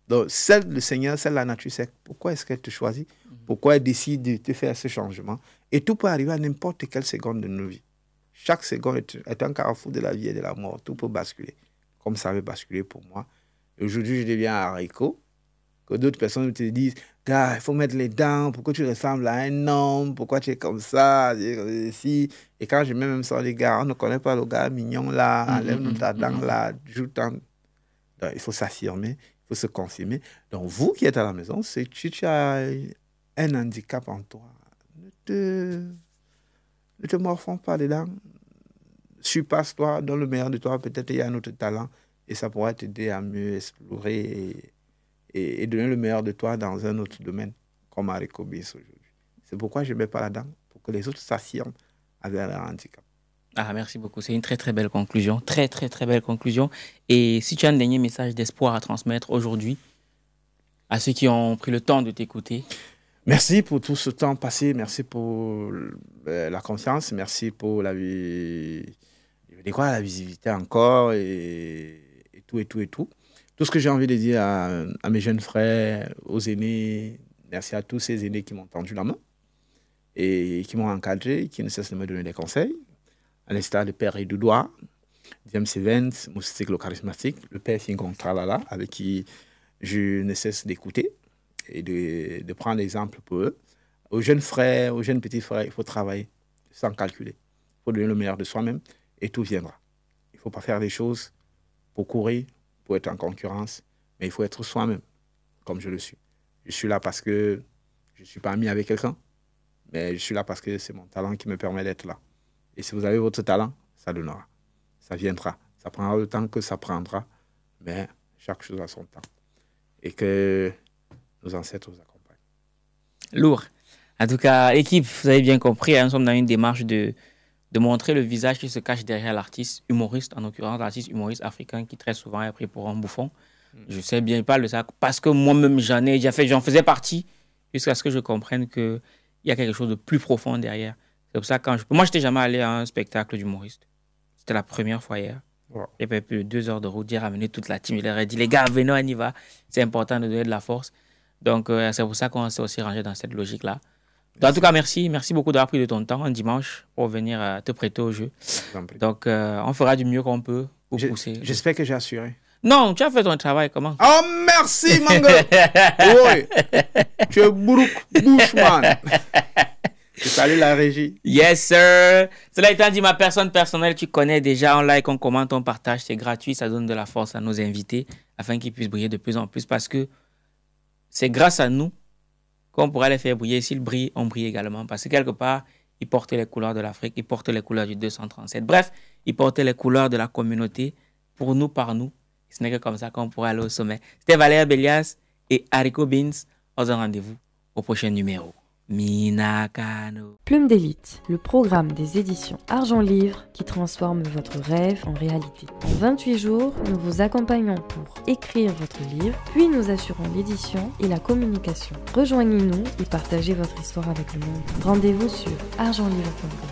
Donc, seul le Seigneur, seule la nature sait pourquoi est-ce qu'elle te choisit, pourquoi elle décide de te faire ce changement. Et tout peut arriver à n'importe quelle seconde de nos vies. Chaque seconde est un carrefour de la vie et de la mort. Tout peut basculer, comme ça avait basculé pour moi. Et aujourd'hui, je deviens haricot. Que d'autres personnes te disent, gars, il faut mettre les dents, pourquoi tu ressembles à un homme, pourquoi tu es comme ça, et quand je mets même ça, les gars, on ne connaît pas le gars mignon là, enlève-nous ta dent là, joue tant. Donc, il faut s'affirmer, il faut se confirmer. Donc, vous qui êtes à la maison, si tu as un handicap en toi, ne te morfonds pas dedans, surpasse-toi, donne le meilleur de toi, peut-être il y a un autre talent, et ça pourra t'aider à mieux explorer et donner le meilleur de toi dans un autre domaine, comme Haricot Beans aujourd'hui. C'est pourquoi je ne mets pas la dent, pour que les autres s'affirment avec leur handicap. Ah, merci beaucoup. C'est une très, très belle conclusion. Très, très, très belle conclusion. Et si tu as un dernier message d'espoir à transmettre aujourd'hui à ceux qui ont pris le temps de t'écouter. Merci pour tout ce temps passé. Merci pour la confiance. Merci pour la visibilité encore et tout. Tout ce que j'ai envie de dire à mes jeunes frères, aux aînés, merci à tous ces aînés qui m'ont tendu la main et qui m'ont encadré, qui ne cessent de me donner des conseils. À l'instar du père Edouard, James Evans, Moustique le charismatique, le père Fingon Tralala, avec qui je ne cesse d'écouter et de prendre l'exemple pour eux. Aux jeunes frères, aux jeunes petits frères, il faut travailler sans calculer. Il faut donner le meilleur de soi-même et tout viendra. Il ne faut pas faire des choses pour courir, pour être en concurrence, mais il faut être soi-même, comme je le suis. Je suis là parce que je ne suis pas ami avec quelqu'un, mais je suis là parce que c'est mon talent qui me permet d'être là. Et si vous avez votre talent, ça donnera, ça viendra. Ça prendra le temps que ça prendra, mais chaque chose a son temps. Et que nos ancêtres vous accompagnent. Lourd. En tout cas, équipe, vous avez bien compris, nous sommes dans une démarche de montrer le visage qui se cache derrière l'artiste humoriste, en l'occurrence l'artiste humoriste africain qui très souvent est pris pour un bouffon. Je sais bien, il parle de ça parce que moi-même j'en faisais partie jusqu'à ce que je comprenne qu'il y a quelque chose de plus profond derrière. C'est pour ça que moi, je n'étais jamais allé à un spectacle d'humoriste. C'était la première fois hier. Wow. Il y avait plus de 2 heures de route. J'ai ramené toute la team. Il leur a dit, les gars, venez, on y va. C'est important de donner de la force. Donc, c'est pour ça qu'on s'est aussi rangé dans cette logique-là. Donc, en tout cas, merci. Merci beaucoup d'avoir pris de ton temps un dimanche pour venir te prêter au jeu. Donc, on fera du mieux qu'on peut pour pousser. J'espère que j'ai assuré. Non, tu as fait ton travail, comment? Oh, merci, mon gars. Oui. Tu es Bushman. Je salue la régie. Yes, sir. Cela étant dit, ma personne personnelle, tu connais déjà. On like, on commente, on partage. C'est gratuit. Ça donne de la force à nos invités afin qu'ils puissent briller de plus en plus parce que c'est grâce à nous qu'on pourra les faire briller. S'ils brillent, on brille également. Parce que quelque part, ils portaient les couleurs de l'Afrique, ils portaient les couleurs du 237. Bref, ils portaient les couleurs de la communauté pour nous, par nous. Ce n'est que comme ça qu'on pourra aller au sommet. C'était Valère Bélias et Haricot Beans. On se donne rendez-vous au prochain numéro. Minakano. Plume d'élite, le programme des éditions Argent Livre qui transforme votre rêve en réalité. En 28 jours, nous vous accompagnons pour écrire votre livre, puis nous assurons l'édition et la communication. Rejoignez-nous et partagez votre histoire avec le monde. Rendez-vous sur argentlivre.com.